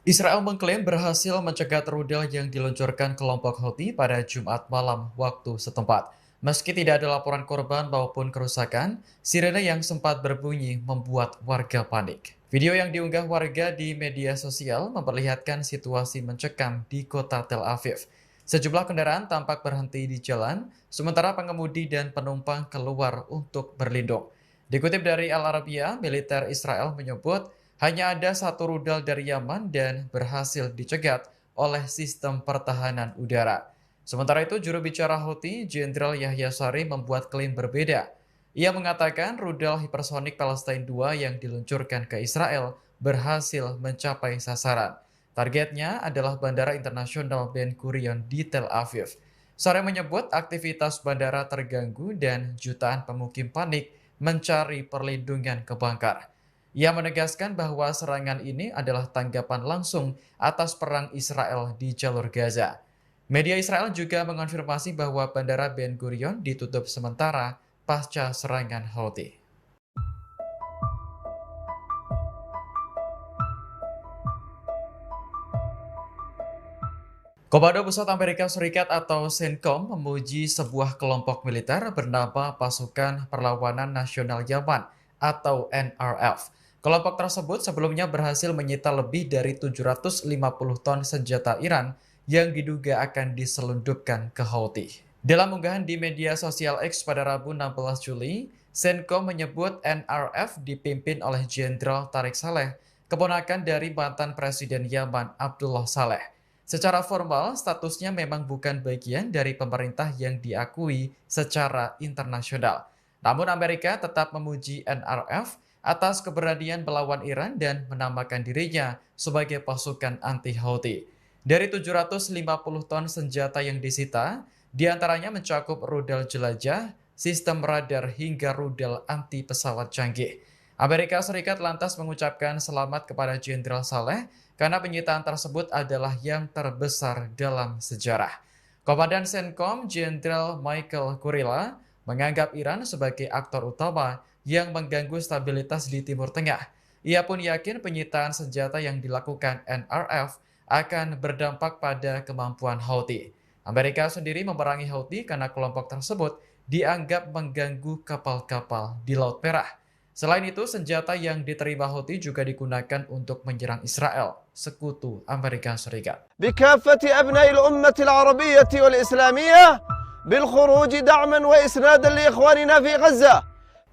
Israel mengklaim berhasil mencegat rudal yang diluncurkan kelompok Houthi pada Jumat malam waktu setempat. Meski tidak ada laporan korban maupun kerusakan, sirene yang sempat berbunyi membuat warga panik. Video yang diunggah warga di media sosial memperlihatkan situasi mencekam di kota Tel Aviv. Sejumlah kendaraan tampak berhenti di jalan, sementara pengemudi dan penumpang keluar untuk berlindung. Dikutip dari Al Arabiya, militer Israel menyebut hanya ada satu rudal dari Yaman dan berhasil dicegat oleh sistem pertahanan udara. Sementara itu, juru bicara Houthi, Jenderal Yahya Saree membuat klaim berbeda. Ia mengatakan rudal hipersonik Palestine II yang diluncurkan ke Israel berhasil mencapai sasaran. Targetnya adalah Bandara Internasional Ben Gurion di Tel Aviv. Saree menyebut aktivitas bandara terganggu dan jutaan pemukim panik mencari perlindungan ke bunker. Ia menegaskan bahwa serangan ini adalah tanggapan langsung atas perang Israel di jalur Gaza. Media Israel juga mengonfirmasi bahwa Bandara Ben Gurion ditutup sementara pasca serangan Houthi. Komando Pusat Amerika Serikat atau CENTCOM memuji sebuah kelompok militer bernama Pasukan Perlawanan Nasional Yaman atau NRF. Kelompok tersebut sebelumnya berhasil menyita lebih dari 750 ton senjata Iran yang diduga akan diselundupkan ke Houthi. Dalam unggahan di media sosial X pada Rabu 16 Juli, CENTCOM menyebut NRF dipimpin oleh Jenderal Tariq Saleh, keponakan dari mantan Presiden Yaman Abdullah Saleh. Secara formal, statusnya memang bukan bagian dari pemerintah yang diakui secara internasional. Namun Amerika tetap memuji NRF atas keberanian melawan Iran dan menamakan dirinya sebagai pasukan anti-Houthi. Dari 750 ton senjata yang disita, diantaranya mencakup rudal jelajah, sistem radar hingga rudal anti pesawat canggih. Amerika Serikat lantas mengucapkan selamat kepada Jenderal Saleh karena penyitaan tersebut adalah yang terbesar dalam sejarah. Komandan CENTCOM Jenderal Michael Kurilla menganggap Iran sebagai aktor utama yang mengganggu stabilitas di Timur Tengah. Ia pun yakin penyitaan senjata yang dilakukan NRF akan berdampak pada kemampuan Houthi. Amerika sendiri memerangi Houthi karena kelompok tersebut dianggap mengganggu kapal-kapal di Laut Merah. Selain itu, senjata yang diterima Houthi juga digunakan untuk menyerang Israel, sekutu Amerika Serikat. بكافة أبناء الأمة العربية والإسلامية بالخروج دعما وإسنادا لإخواننا في غزة.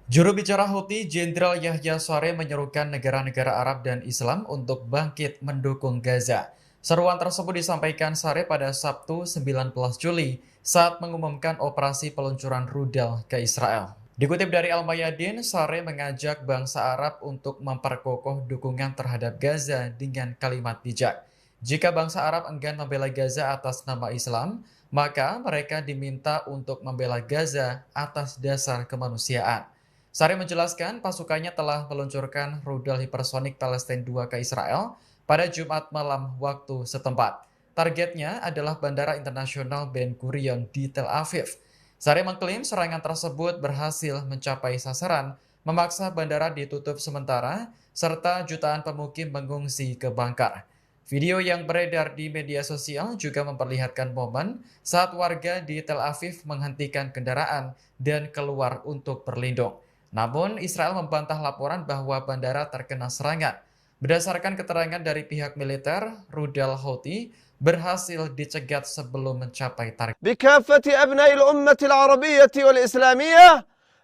Juru bicara Houthi, Jenderal Yahya Saree menyerukan negara-negara Arab dan Islam untuk bangkit mendukung Gaza. Seruan tersebut disampaikan Saree pada Sabtu 19 Juli saat mengumumkan operasi peluncuran rudal ke Israel. Dikutip dari Al-Mayadin, Saree mengajak bangsa Arab untuk memperkokoh dukungan terhadap Gaza dengan kalimat bijak. Jika bangsa Arab enggan membela Gaza atas nama Islam, maka mereka diminta untuk membela Gaza atas dasar kemanusiaan. Saree menjelaskan pasukannya telah meluncurkan rudal hipersonik Palestine II ke Israel pada Jumat malam waktu setempat. Targetnya adalah Bandara Internasional Ben Gurion di Tel Aviv. Saree mengklaim serangan tersebut berhasil mencapai sasaran, memaksa bandara ditutup sementara, serta jutaan pemukim mengungsi ke bunker. Video yang beredar di media sosial juga memperlihatkan momen saat warga di Tel Aviv menghentikan kendaraan dan keluar untuk berlindung. Namun, Israel membantah laporan bahwa bandara terkena serangan. Berdasarkan keterangan dari pihak militer, rudal Houthi berhasil dicegat sebelum mencapai target. بكافة أبناء الأمة العربية والإسلامية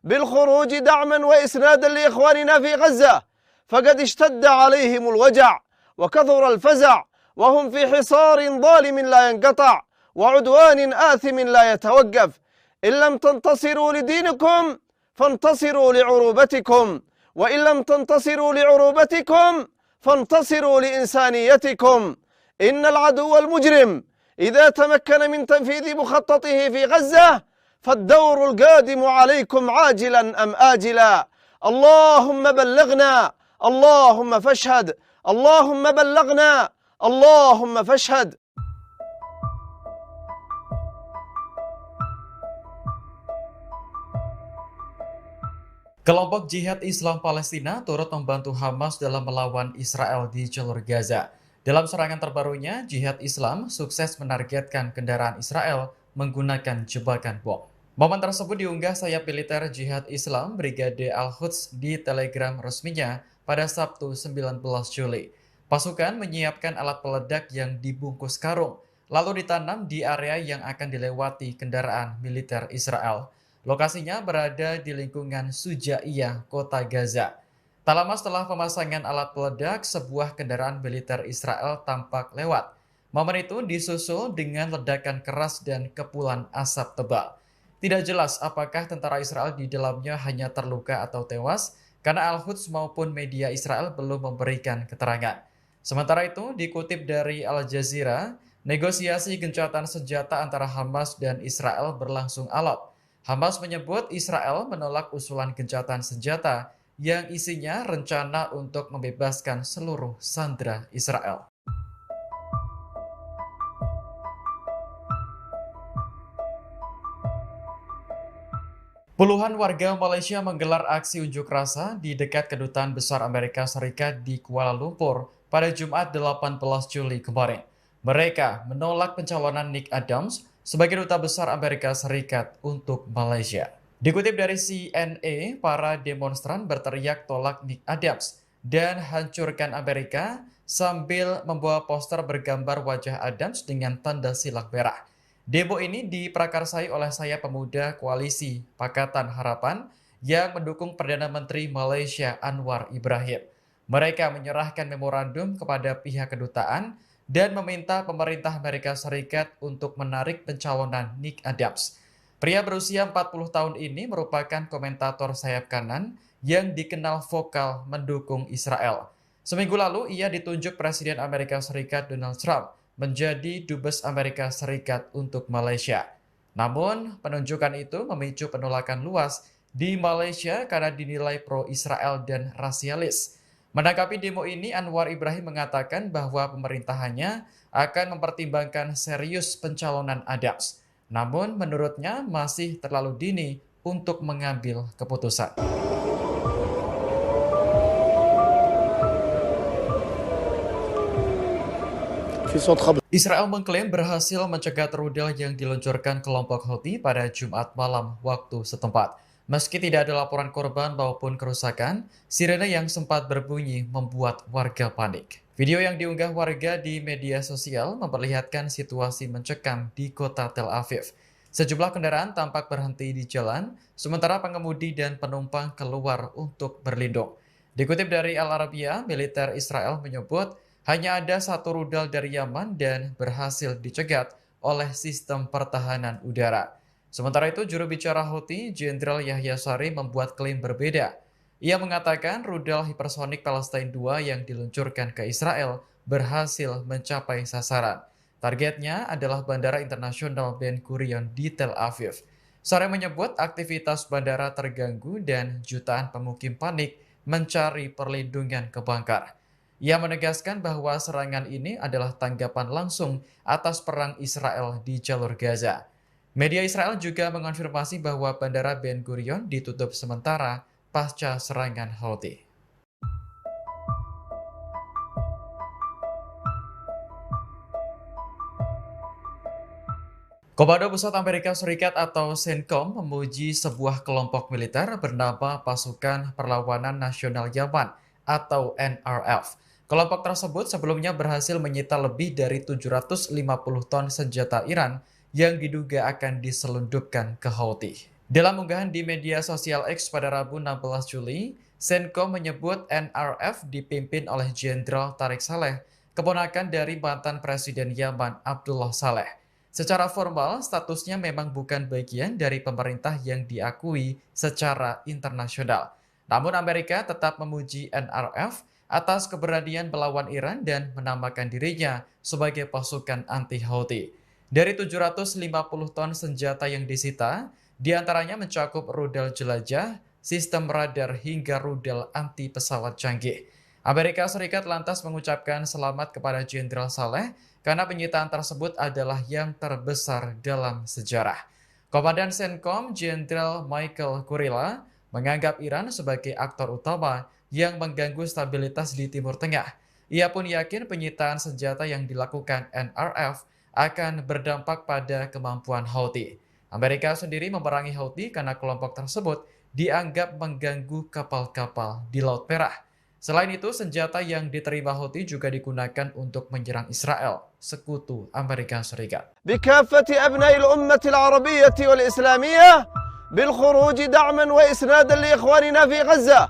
بالخروج دعما وإسنادا لإخواننا في غزة، فقد اشتد عليهم الوجع وكثر الفزع وهم في حصار ظالم لا ينقطع وعدوان آثم لا يتوقف. إن لم تنتصروا لدينكم فانتصروا لعروبتكم، وإن لم تنتصروا لعروبتكم فانتصروا لإنسانيتكم. إن العدو المجرم إذا تمكن من تنفيذ مخططه في غزة فالدور القادم عليكم عاجلا أم آجلا. اللهم بلغنا، اللهم فاشهد، اللهم بلغنا، اللهم فاشهد. Kelompok Jihad Islam Palestina turut membantu Hamas dalam melawan Israel di jalur Gaza. Dalam serangan terbarunya, Jihad Islam sukses menargetkan kendaraan Israel menggunakan jebakan bom. Momen tersebut diunggah sayap militer Jihad Islam Brigade Al-Quds di Telegram resminya pada Sabtu 19 Juli. Pasukan menyiapkan alat peledak yang dibungkus karung, lalu ditanam di area yang akan dilewati kendaraan militer Israel. Lokasinya berada di lingkungan Sujaiyah, kota Gaza. Tak lama setelah pemasangan alat peledak, sebuah kendaraan militer Israel tampak lewat. Momen itu disusul dengan ledakan keras dan kepulan asap tebal. Tidak jelas apakah tentara Israel di dalamnya hanya terluka atau tewas, karena Al-Quds maupun media Israel belum memberikan keterangan. Sementara itu, dikutip dari Al Jazeera, negosiasi gencatan senjata antara Hamas dan Israel berlangsung alot. Hamas menyebut Israel menolak usulan gencatan senjata yang isinya rencana untuk membebaskan seluruh sandera Israel. Puluhan warga Malaysia menggelar aksi unjuk rasa di dekat Kedutaan Besar Amerika Serikat di Kuala Lumpur pada Jumat 18 Juli kemarin. Mereka menolak pencalonan Nick Adams sebagai Duta Besar Amerika Serikat untuk Malaysia. Dikutip dari CNA, para demonstran berteriak tolak Nick Adams dan hancurkan Amerika sambil membawa poster bergambar wajah Adams dengan tanda silang merah. Demo ini diprakarsai oleh sayap pemuda Koalisi Pakatan Harapan yang mendukung Perdana Menteri Malaysia Anwar Ibrahim. Mereka menyerahkan memorandum kepada pihak kedutaan dan meminta pemerintah Amerika Serikat untuk menarik pencalonan Nick Adams. Pria berusia 40 tahun ini merupakan komentator sayap kanan yang dikenal vokal mendukung Israel. Seminggu lalu ia ditunjuk Presiden Amerika Serikat Donald Trump menjadi Dubes Amerika Serikat untuk Malaysia. Namun, penunjukan itu memicu penolakan luas di Malaysia karena dinilai pro-Israel dan rasialis. Menanggapi demo ini, Anwar Ibrahim mengatakan bahwa pemerintahannya akan mempertimbangkan serius pencalonan Adams. Namun, menurutnya masih terlalu dini untuk mengambil keputusan. Israel mengklaim berhasil mencegat rudal yang diluncurkan kelompok Houthi pada Jumat malam waktu setempat. Meski tidak ada laporan korban maupun kerusakan, sirene yang sempat berbunyi membuat warga panik. Video yang diunggah warga di media sosial memperlihatkan situasi mencekam di kota Tel Aviv. Sejumlah kendaraan tampak berhenti di jalan, sementara pengemudi dan penumpang keluar untuk berlindung. Dikutip dari Al Arabiya, militer Israel menyebut hanya ada satu rudal dari Yaman dan berhasil dicegat oleh sistem pertahanan udara. Sementara itu, juru bicara Houthi, Jenderal Yahya Sari membuat klaim berbeda. Ia mengatakan rudal hipersonik Palestine II yang diluncurkan ke Israel berhasil mencapai sasaran. Targetnya adalah Bandara Internasional Ben Gurion di Tel Aviv. Sari menyebut aktivitas bandara terganggu dan jutaan pemukim panik mencari perlindungan ke bangkar. Ia menegaskan bahwa serangan ini adalah tanggapan langsung atas perang Israel di jalur Gaza. Media Israel juga mengonfirmasi bahwa Bandara Ben Gurion ditutup sementara pasca serangan Houthi. Komando Pusat Amerika Serikat atau CENTCOM memuji sebuah kelompok militer bernama Pasukan Perlawanan Nasional Yaman atau NRF. Kelompok tersebut sebelumnya berhasil menyita lebih dari 750 ton senjata Iran yang diduga akan diselundupkan ke Houthi. Dalam unggahan di media sosial X pada Rabu 16 Juli, CENTCOM menyebut NRF dipimpin oleh Jenderal Tariq Saleh, keponakan dari mantan Presiden Yaman Abdullah Saleh. Secara formal, statusnya memang bukan bagian dari pemerintah yang diakui secara internasional. Namun Amerika tetap memuji NRF atas keberanian melawan Iran dan menamakan dirinya sebagai pasukan anti-Houthi. Dari 750 ton senjata yang disita, diantaranya mencakup rudal jelajah, sistem radar hingga rudal anti pesawat canggih. Amerika Serikat lantas mengucapkan selamat kepada Jenderal Saleh karena penyitaan tersebut adalah yang terbesar dalam sejarah. Komandan CENTCOM Jenderal Michael Kurilla menganggap Iran sebagai aktor utama yang mengganggu stabilitas di Timur Tengah. Ia pun yakin penyitaan senjata yang dilakukan NRF akan berdampak pada kemampuan Houthi. Amerika sendiri memerangi Houthi karena kelompok tersebut dianggap mengganggu kapal-kapal di Laut Merah. Selain itu, senjata yang diterima Houthi juga digunakan untuk menyerang Israel, sekutu Amerika Serikat. بكافة أبناء الأمة العربية والإسلامية بالخروج دعما وإسنادا لإخواننا في غزة.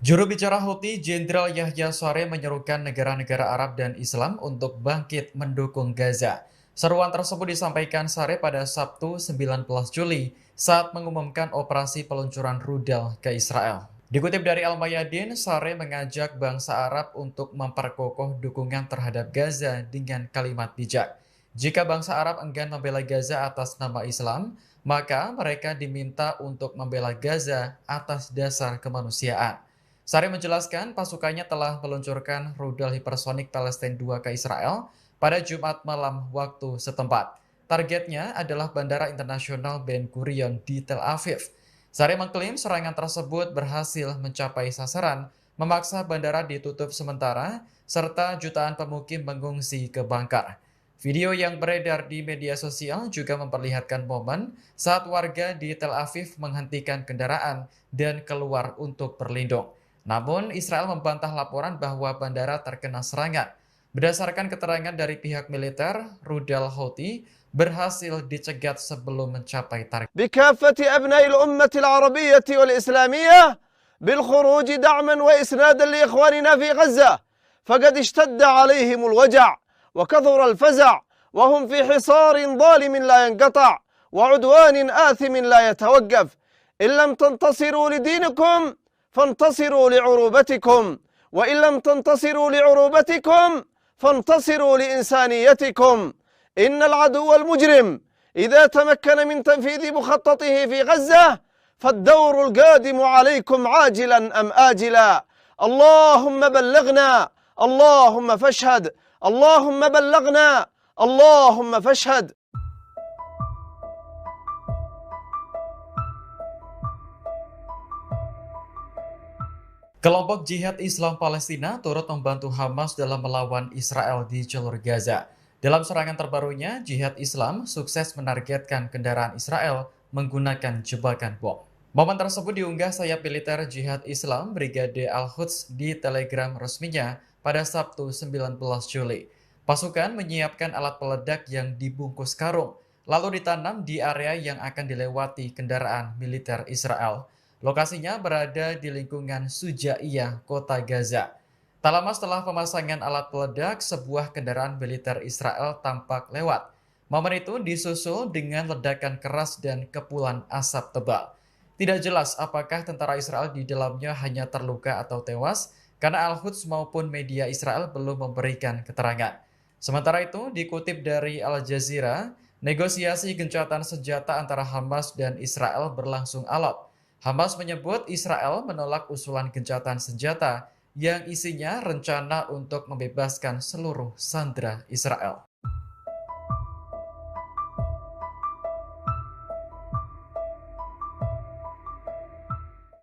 Juru bicara Houthi, Jenderal Yahya Saree menyerukan negara-negara Arab dan Islam untuk bangkit mendukung Gaza. Seruan tersebut disampaikan Saree pada Sabtu 19 Juli saat mengumumkan operasi peluncuran rudal ke Israel. Dikutip dari Al-Mayadin, Saree mengajak bangsa Arab untuk memperkokoh dukungan terhadap Gaza dengan kalimat bijak. Jika bangsa Arab enggan membela Gaza atas nama Islam, maka mereka diminta untuk membela Gaza atas dasar kemanusiaan. Saree menjelaskan pasukannya telah meluncurkan rudal hipersonik Palestine 2 ke Israel pada Jumat malam waktu setempat. Targetnya adalah Bandara Internasional Ben Gurion di Tel Aviv. Saree mengklaim serangan tersebut berhasil mencapai sasaran, memaksa bandara ditutup sementara, serta jutaan pemukim mengungsi ke bunker. Video yang beredar di media sosial juga memperlihatkan momen saat warga di Tel Aviv menghentikan kendaraan dan keluar untuk berlindung. Namun, Israel membantah laporan bahwa bandara terkena serangan. Berdasarkan keterangan dari pihak militer, rudal Houthi berhasil dicegat sebelum mencapai target. بكافة أبناء الأمة العربية والإسلامية بالخروج دعما وإسنادا لإخواننا في غزة، فقد اشتد عليهم الوجع وكثر الفزع وهم في حصار ظالم لا ينقطع وعدوان آثم لا يتوقف. إن لم تنتصروا لدينكم فانتصروا لعروبتكم، وإن لم تنتصروا لعروبتكم فانتصروا لإنسانيتكم. إن العدو المجرم إذا تمكن من تنفيذ مخططه في غزة فالدور القادم عليكم عاجلا أم آجلا. اللهم بلغنا، اللهم فاشهد، اللهم بلغنا، اللهم فاشهد. Kelompok Jihad Islam Palestina turut membantu Hamas dalam melawan Israel di jalur Gaza. Dalam serangan terbarunya, Jihad Islam sukses menargetkan kendaraan Israel menggunakan jebakan bom. Momen tersebut diunggah sayap militer Jihad Islam Brigade Al-Quds di Telegram resminya pada Sabtu 19 Juli. Pasukan menyiapkan alat peledak yang dibungkus karung, lalu ditanam di area yang akan dilewati kendaraan militer Israel. Lokasinya berada di lingkungan Sujaiyah, kota Gaza. Tak lama setelah pemasangan alat peledak, sebuah kendaraan militer Israel tampak lewat. Momen itu disusul dengan ledakan keras dan kepulan asap tebal. Tidak jelas apakah tentara Israel di dalamnya hanya terluka atau tewas, karena Al-Quds maupun media Israel belum memberikan keterangan. Sementara itu, dikutip dari Al Jazeera, negosiasi gencatan senjata antara Hamas dan Israel berlangsung alot. Hamas menyebut Israel menolak usulan gencatan senjata yang isinya rencana untuk membebaskan seluruh sandera Israel.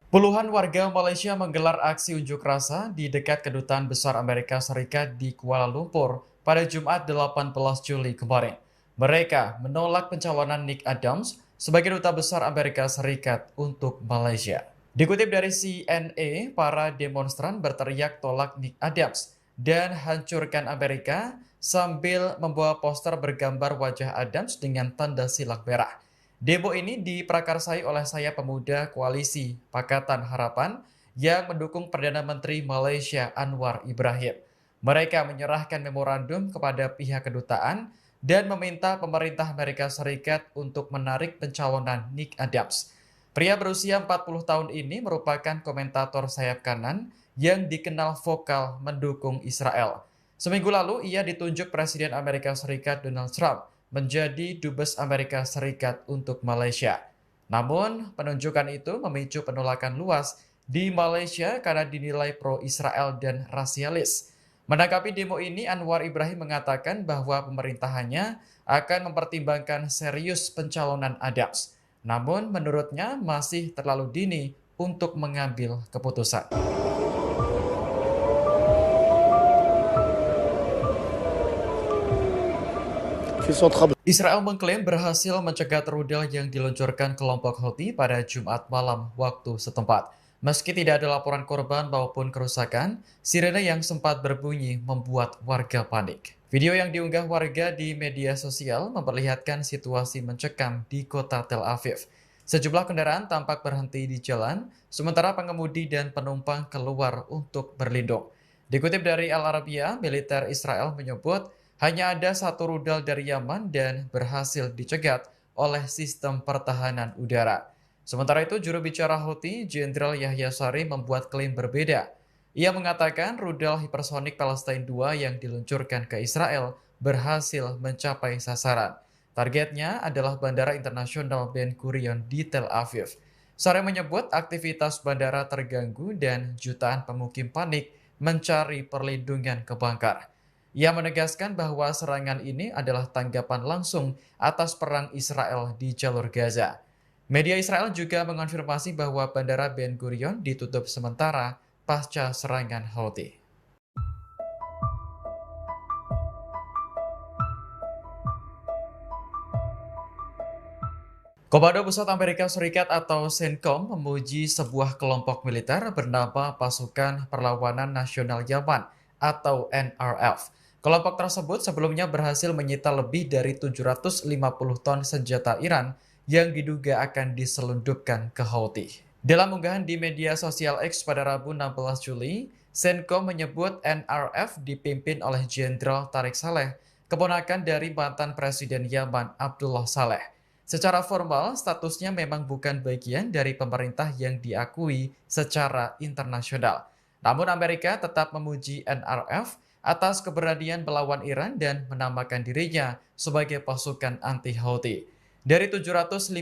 Puluhan warga Malaysia menggelar aksi unjuk rasa di dekat Kedutaan Besar Amerika Serikat di Kuala Lumpur pada Jumat 18 Juli kemarin. Mereka menolak pencalonan Nick Adams sebagai Duta Besar Amerika Serikat untuk Malaysia. Dikutip dari CNA, para demonstran berteriak tolak Nick Adams dan hancurkan Amerika sambil membawa poster bergambar wajah Adams dengan tanda silang merah. Demo ini diprakarsai oleh sayap pemuda koalisi Pakatan Harapan yang mendukung Perdana Menteri Malaysia Anwar Ibrahim. Mereka menyerahkan memorandum kepada pihak kedutaan dan meminta pemerintah Amerika Serikat untuk menarik pencalonan Nick Adams. Pria berusia 40 tahun ini merupakan komentator sayap kanan yang dikenal vokal mendukung Israel. Seminggu lalu, ia ditunjuk Presiden Amerika Serikat Donald Trump menjadi Dubes Amerika Serikat untuk Malaysia. Namun, penunjukan itu memicu penolakan luas di Malaysia karena dinilai pro-Israel dan rasialis. Menanggapi demo ini, Anwar Ibrahim mengatakan bahwa pemerintahannya akan mempertimbangkan serius pencalonan Adams. Namun, menurutnya masih terlalu dini untuk mengambil keputusan. في صوت خبط. Israel mengklaim berhasil mencegat rudal yang diluncurkan kelompok Houthi pada Jumat malam waktu setempat. Meski tidak ada laporan korban maupun kerusakan, sirene yang sempat berbunyi membuat warga panik. Video yang diunggah warga di media sosial memperlihatkan situasi mencekam di kota Tel Aviv. Sejumlah kendaraan tampak berhenti di jalan, sementara pengemudi dan penumpang keluar untuk berlindung. Dikutip dari Al Arabiya, militer Israel menyebut hanya ada satu rudal dari Yaman dan berhasil dicegat oleh sistem pertahanan udara. Sementara itu, juru bicara Houthi, Jenderal Yahya Saree membuat klaim berbeda. Ia mengatakan rudal hipersonik Palestine II yang diluncurkan ke Israel berhasil mencapai sasaran. Targetnya adalah Bandara Internasional Ben Gurion di Tel Aviv. Saree menyebut aktivitas bandara terganggu dan jutaan pemukim panik mencari perlindungan ke Bangkar. Ia menegaskan bahwa serangan ini adalah tanggapan langsung atas perang Israel di jalur Gaza. Media Israel juga mengonfirmasi bahwa Bandara Ben Gurion ditutup sementara pasca serangan Houthi. Komando Pusat Amerika Serikat atau CENTCOM memuji sebuah kelompok militer bernama Pasukan Perlawanan Nasional Yaman atau NRF. Kelompok tersebut sebelumnya berhasil menyita lebih dari 750 ton senjata Iran yang diduga akan diselundupkan ke Houthi. Dalam unggahan di media sosial X pada Rabu 16 Juli, CENTCOM menyebut NRF dipimpin oleh Jenderal Tariq Saleh, keponakan dari mantan Presiden Yaman Abdullah Saleh. Secara formal, statusnya memang bukan bagian dari pemerintah yang diakui secara internasional. Namun Amerika tetap memuji NRF atas keberanian melawan Iran dan menamakan dirinya sebagai pasukan anti-Houthi. Dari 750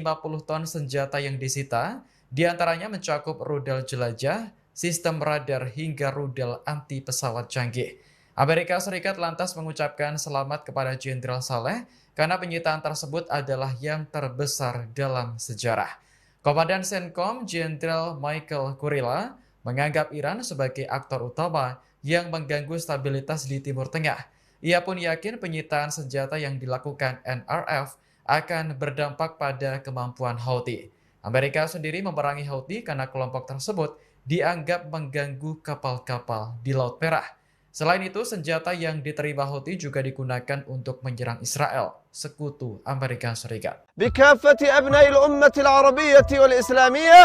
ton senjata yang disita, diantaranya mencakup rudal jelajah, sistem radar hingga rudal anti pesawat canggih. Amerika Serikat lantas mengucapkan selamat kepada Jenderal Saleh karena penyitaan tersebut adalah yang terbesar dalam sejarah. Komandan CENTCOM Jenderal Michael Kurilla menganggap Iran sebagai aktor utama yang mengganggu stabilitas di Timur Tengah. Ia pun yakin penyitaan senjata yang dilakukan NRF akan berdampak pada kemampuan Houthi. Amerika sendiri memerangi Houthi karena kelompok tersebut dianggap mengganggu kapal-kapal di Laut Merah. Selain itu, senjata yang diterima Houthi juga digunakan untuk menyerang Israel, sekutu Amerika Serikat. بكافة أبناء الأمة العربية والإسلامية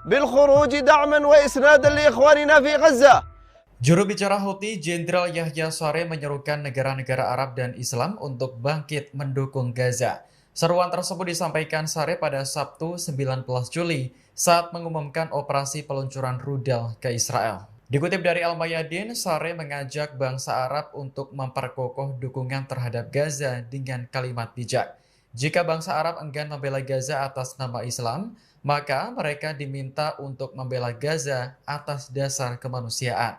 بالخروج دعما وإسنادا لإخواننا في غزة. Juru bicara Houthi, Jenderal Yahya Saree menyerukan negara-negara Arab dan Islam untuk bangkit mendukung Gaza. Seruan tersebut disampaikan Saree pada Sabtu 19 Juli saat mengumumkan operasi peluncuran rudal ke Israel. Dikutip dari Al-Mayadin, Saree mengajak bangsa Arab untuk memperkokoh dukungan terhadap Gaza dengan kalimat bijak. Jika bangsa Arab enggan membela Gaza atas nama Islam, maka mereka diminta untuk membela Gaza atas dasar kemanusiaan.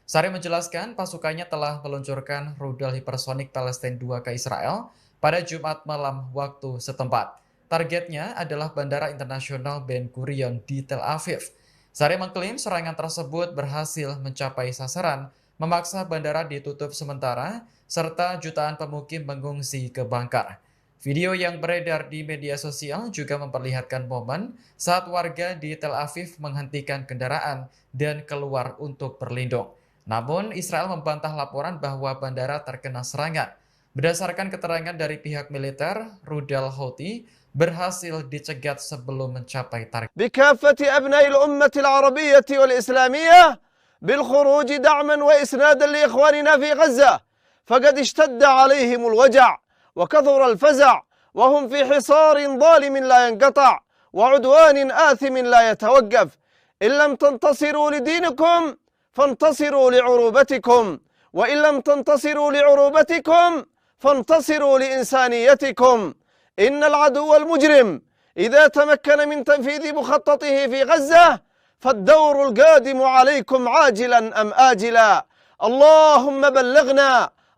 Saree menjelaskan pasukannya telah meluncurkan rudal hipersonik Palestine II ke Israel pada Jumat malam waktu setempat. Targetnya adalah Bandara Internasional Ben Gurion di Tel Aviv. Saree mengklaim serangan tersebut berhasil mencapai sasaran, memaksa bandara ditutup sementara, serta jutaan pemukim mengungsi ke Bangkar. Video yang beredar di media sosial juga memperlihatkan momen saat warga di Tel Aviv menghentikan kendaraan dan keluar untuk berlindung. Namun, Israel membantah laporan bahwa bandara terkena serangan. Berdasarkan keterangan dari pihak militer, rudal Houthi berhasil dicegat sebelum mencapai target. بكافة أبناء الأمة العربية والإسلامية بالخروج دعما وإسنادا لإخواننا في غزة، فقد اشتد عليهم الوجع وكثر الفزع وهم في حصار ظالم لا ينقطع وعدوان آثم لا يتوقف. إن لم تنتصروا لدينكم فانتصروا لعروبتكم، وإن لم تنتصروا لعروبتكم فانتصروا لإنسانيتكم. إن العدو المجرم إذا تمكن من تنفيذ مخططه في غزة فالدور القادم عليكم عاجلا أم آجلا. اللهم بلغنا،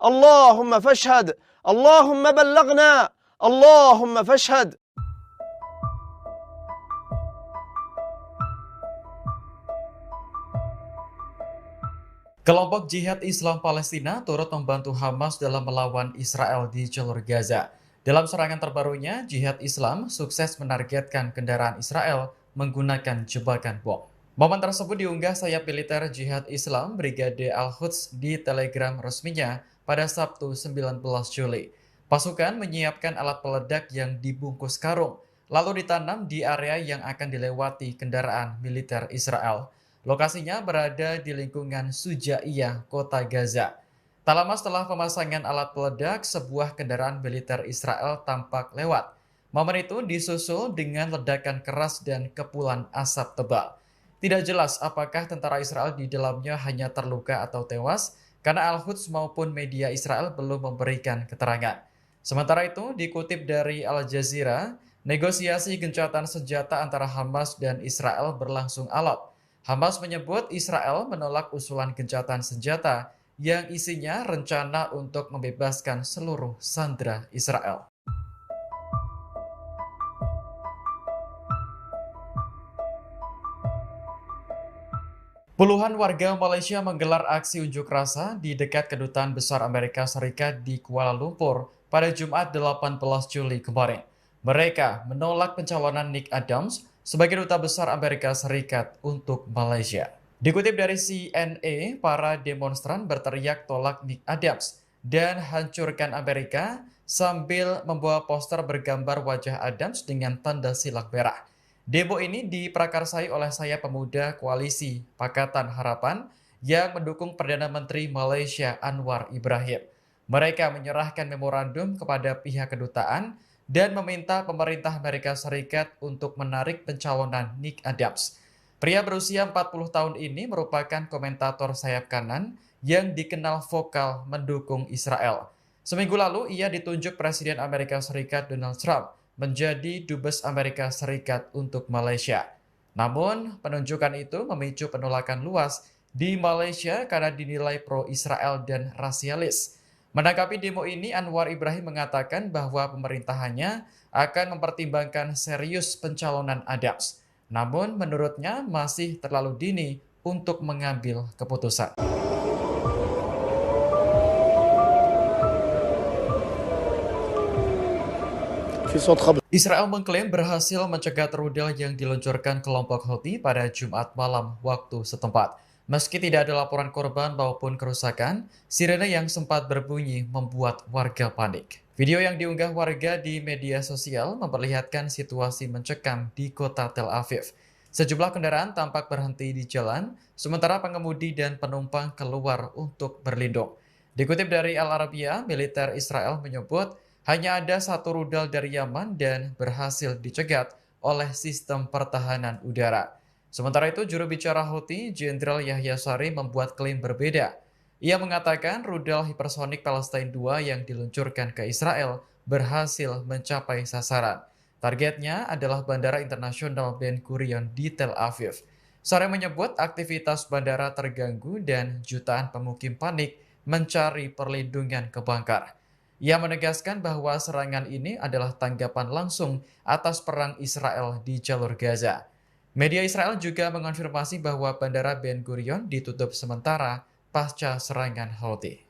اللهم فاشهد، اللهم بلغنا، اللهم فاشهد. Kelompok Jihad Islam Palestina turut membantu Hamas dalam melawan Israel di jalur Gaza. Dalam serangan terbarunya, Jihad Islam sukses menargetkan kendaraan Israel menggunakan jebakan bom. Momen tersebut diunggah sayap militer Jihad Islam Brigade Al-Quds di Telegram resminya pada Sabtu 19 Juli. Pasukan menyiapkan alat peledak yang dibungkus karung, lalu ditanam di area yang akan dilewati kendaraan militer Israel. Lokasinya berada di lingkungan Sujaiyah, kota Gaza. Tak lama setelah pemasangan alat peledak, sebuah kendaraan militer Israel tampak lewat. Momen itu disusul dengan ledakan keras dan kepulan asap tebal. Tidak jelas apakah tentara Israel di dalamnya hanya terluka atau tewas, karena Al-Quds maupun media Israel belum memberikan keterangan. Sementara itu, dikutip dari Al Jazeera, negosiasi gencatan senjata antara Hamas dan Israel berlangsung alot. Hamas menyebut Israel menolak usulan gencatan senjata yang isinya rencana untuk membebaskan seluruh sandera Israel. Puluhan warga Malaysia menggelar aksi unjuk rasa di dekat Kedutaan Besar Amerika Serikat di Kuala Lumpur pada Jumat 18 Juli kemarin. Mereka menolak pencalonan Nick Adams sebagai Duta Besar Amerika Serikat untuk Malaysia. Dikutip dari CNA, para demonstran berteriak tolak Nick Adams dan hancurkan Amerika sambil membawa poster bergambar wajah Adams dengan tanda silang merah. Demo ini diprakarsai oleh sayap pemuda koalisi Pakatan Harapan yang mendukung Perdana Menteri Malaysia Anwar Ibrahim. Mereka menyerahkan memorandum kepada pihak kedutaan dan meminta pemerintah Amerika Serikat untuk menarik pencalonan Nick Adams. Pria berusia 40 tahun ini merupakan komentator sayap kanan yang dikenal vokal mendukung Israel. Seminggu lalu ia ditunjuk Presiden Amerika Serikat Donald Trump menjadi Dubes Amerika Serikat untuk Malaysia. Namun, penunjukan itu memicu penolakan luas di Malaysia karena dinilai pro-Israel dan rasialis. Menanggapi demo ini, Anwar Ibrahim mengatakan bahwa pemerintahannya akan mempertimbangkan serius pencalonan Adams. Namun, menurutnya masih terlalu dini untuk mengambil keputusan. Israel mengklaim berhasil mencegat rudal yang diluncurkan kelompok Houthi pada Jumat malam waktu setempat. Meski tidak ada laporan korban maupun kerusakan, sirene yang sempat berbunyi membuat warga panik. Video yang diunggah warga di media sosial memperlihatkan situasi mencekam di kota Tel Aviv. Sejumlah kendaraan tampak berhenti di jalan, sementara pengemudi dan penumpang keluar untuk berlindung. Dikutip dari Al Arabiya, militer Israel menyebut hanya ada satu rudal dari Yaman dan berhasil dicegat oleh sistem pertahanan udara. Sementara itu, juru bicara Houthi, Jenderal Yahya Sari membuat klaim berbeda. Ia mengatakan rudal hipersonik Palestine II yang diluncurkan ke Israel berhasil mencapai sasaran. Targetnya adalah Bandara Internasional Ben Gurion di Tel Aviv. Sari menyebut aktivitas bandara terganggu dan jutaan pemukim panik mencari perlindungan ke bunker. Ia menegaskan bahwa serangan ini adalah tanggapan langsung atas perang Israel di jalur Gaza. Media Israel juga mengonfirmasi bahwa Bandara Ben Gurion ditutup sementara pasca serangan Houthi.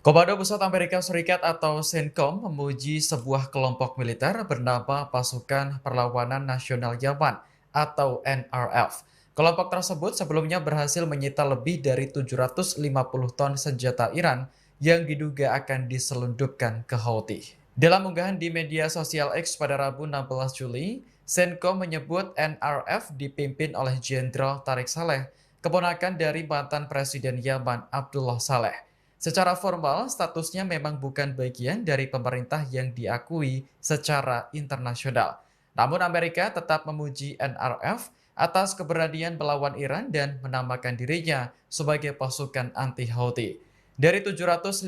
Komando Pusat Amerika Serikat atau CENTCOM memuji sebuah kelompok militer bernama Pasukan Perlawanan Nasional Yaman atau NRF. Kelompok tersebut sebelumnya berhasil menyita lebih dari 750 ton senjata Iran yang diduga akan diselundupkan ke Houthi. Dalam unggahan di media sosial X pada Rabu 16 Juli, CENTCOM menyebut NRF dipimpin oleh Jenderal Tariq Saleh, keponakan dari mantan Presiden Yaman Abdullah Saleh. Secara formal, statusnya memang bukan bagian dari pemerintah yang diakui secara internasional. Namun Amerika tetap memuji NRF atas keberanian melawan Iran dan menamakan dirinya sebagai pasukan anti-Houthi. Dari 750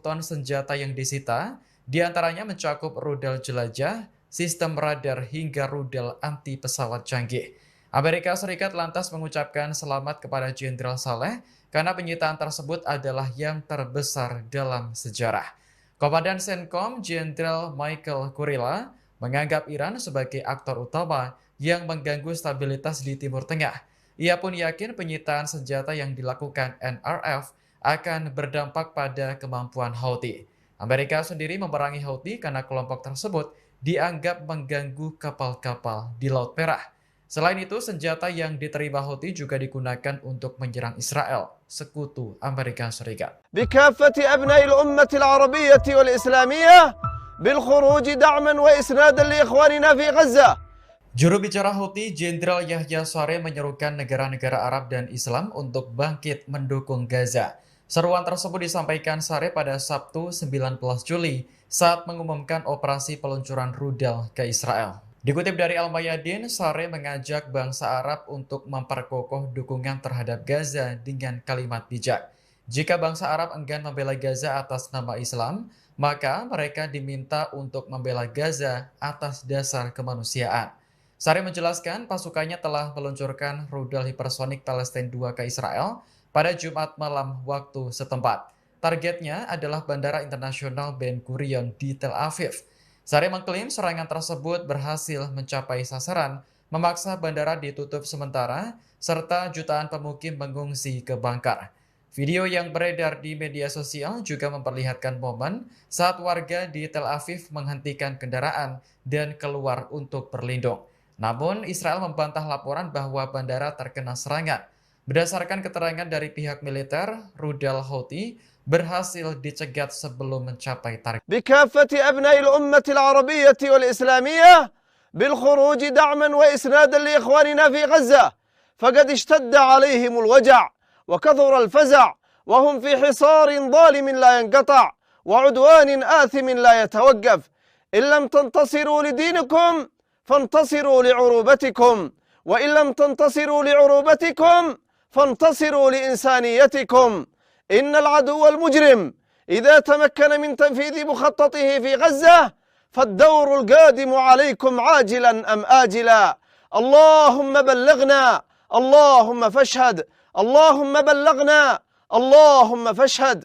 ton senjata yang disita, diantaranya mencakup rudal jelajah, sistem radar hingga rudal anti pesawat canggih. Amerika Serikat lantas mengucapkan selamat kepada Jenderal Saleh karena penyitaan tersebut adalah yang terbesar dalam sejarah. Komandan CENTCOM Jenderal Michael Kurilla menganggap Iran sebagai aktor utama yang mengganggu stabilitas di Timur Tengah. Ia pun yakin penyitaan senjata yang dilakukan NRF akan berdampak pada kemampuan Houthi. Amerika sendiri memerangi Houthi karena kelompok tersebut dianggap mengganggu kapal-kapal di Laut Merah. Selain itu, senjata yang diterima Houthi juga digunakan untuk menyerang Israel, sekutu Amerika Serikat. بكافة أبناء الأمة العربية والإسلامية بالخروج دعما وإسنادا لإخواننا في غزة. Juru bicara Houthi, Jenderal Yahya Saree menyerukan negara-negara Arab dan Islam untuk bangkit mendukung Gaza. Seruan tersebut disampaikan Saree pada Sabtu 19 Juli saat mengumumkan operasi peluncuran rudal ke Israel. Dikutip dari Al-Mayadin, Saree mengajak bangsa Arab untuk memperkokoh dukungan terhadap Gaza dengan kalimat bijak. Jika bangsa Arab enggan membela Gaza atas nama Islam, maka mereka diminta untuk membela Gaza atas dasar kemanusiaan. Saree menjelaskan pasukannya telah meluncurkan rudal hipersonik Palestine 2 ke Israel pada Jumat malam waktu setempat. Targetnya adalah Bandara Internasional Ben Gurion di Tel Aviv. Saree mengklaim serangan tersebut berhasil mencapai sasaran, memaksa bandara ditutup sementara, serta jutaan pemukim mengungsi ke Bangkar. Video yang beredar di media sosial juga memperlihatkan momen saat warga di Tel Aviv menghentikan kendaraan dan keluar untuk berlindung. Namun, Israel membantah laporan bahwa bandara terkena serangan. Berdasarkan keterangan dari pihak militer, rudal Houthi berhasil dicegat sebelum mencapai target. بكافة أبناء الأمة العربية والإسلامية بالخروج دعما وإسنادا لإخواننا في غزة، فقد اشتد عليهم الوجع وكثر الفزع وهم في حصار ظالم لا ينقطع وعدوان آثم لا يتوقف. إن لم تنتصروا لدينكم فانتصروا لعروبتكم، وإن لم تنتصروا لعروبتكم فانتصروا لإنسانيتكم. إن العدو المجرم إذا تمكن من تنفيذ مخططه في غزة فالدور القادم عليكم عاجلا أم آجلا. اللهم بلغنا، اللهم فاشهد، اللهم بلغنا، اللهم فاشهد.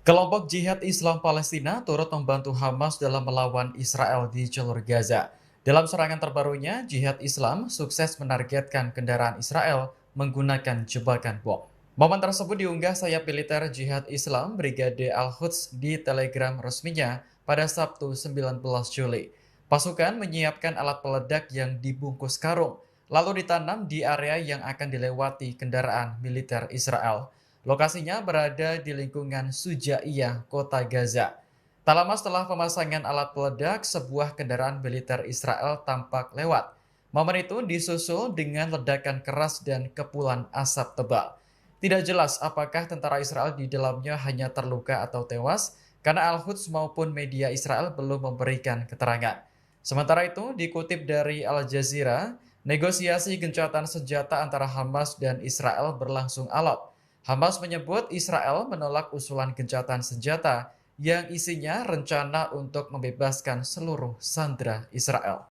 Kelompok Jihad Islam Palestina turut membantu Hamas dalam melawan Israel di jalur Gaza. Dalam serangan terbarunya, Jihad Islam sukses menargetkan kendaraan Israel menggunakan jebakan bom. Momen tersebut diunggah sayap militer Jihad Islam Brigade Al-Quds di Telegram resminya pada Sabtu 19 Juli. Pasukan menyiapkan alat peledak yang dibungkus karung, lalu ditanam di area yang akan dilewati kendaraan militer Israel. Lokasinya berada di lingkungan Sujaiyah, kota Gaza. Tak lama setelah pemasangan alat peledak, sebuah kendaraan militer Israel tampak lewat. Momen itu disusul dengan ledakan keras dan kepulan asap tebal. Tidak jelas apakah tentara Israel di dalamnya hanya terluka atau tewas, karena Al-Quds maupun media Israel belum memberikan keterangan. Sementara itu, dikutip dari Al Jazeera, negosiasi gencatan senjata antara Hamas dan Israel berlangsung alot. Hamas menyebut Israel menolak usulan gencatan senjata yang isinya rencana untuk membebaskan seluruh sandera Israel.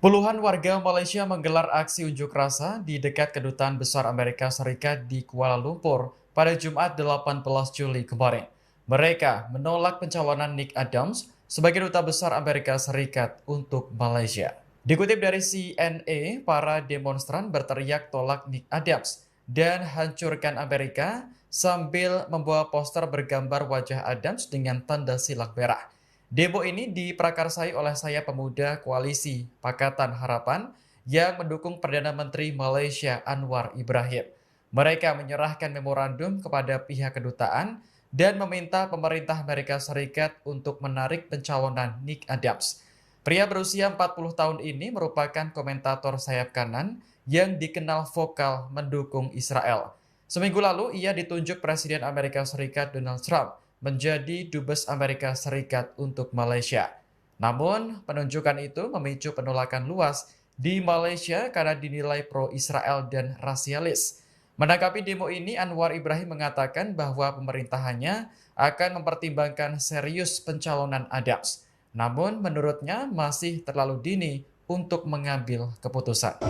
Puluhan warga Malaysia menggelar aksi unjuk rasa di dekat Kedutaan Besar Amerika Serikat di Kuala Lumpur pada Jumat 18 Juli kemarin. Mereka menolak pencalonan Nick Adams sebagai Duta Besar Amerika Serikat untuk Malaysia. Dikutip dari CNA, para demonstran berteriak tolak Nick Adams dan hancurkan Amerika sambil membawa poster bergambar wajah Adams dengan tanda silang merah. Demo ini diprakarsai oleh sayap pemuda koalisi Pakatan Harapan yang mendukung Perdana Menteri Malaysia Anwar Ibrahim. Mereka menyerahkan memorandum kepada pihak kedutaan dan meminta pemerintah Amerika Serikat untuk menarik pencalonan Nick Adams. Pria berusia 40 tahun ini merupakan komentator sayap kanan yang dikenal vokal mendukung Israel. Seminggu lalu ia ditunjuk Presiden Amerika Serikat Donald Trump menjadi Dubes Amerika Serikat untuk Malaysia. Namun, penunjukan itu memicu penolakan luas di Malaysia karena dinilai pro-Israel dan rasialis. Menanggapi demo ini, Anwar Ibrahim mengatakan bahwa pemerintahannya akan mempertimbangkan serius pencalonan Adams. Namun, menurutnya masih terlalu dini untuk mengambil keputusan.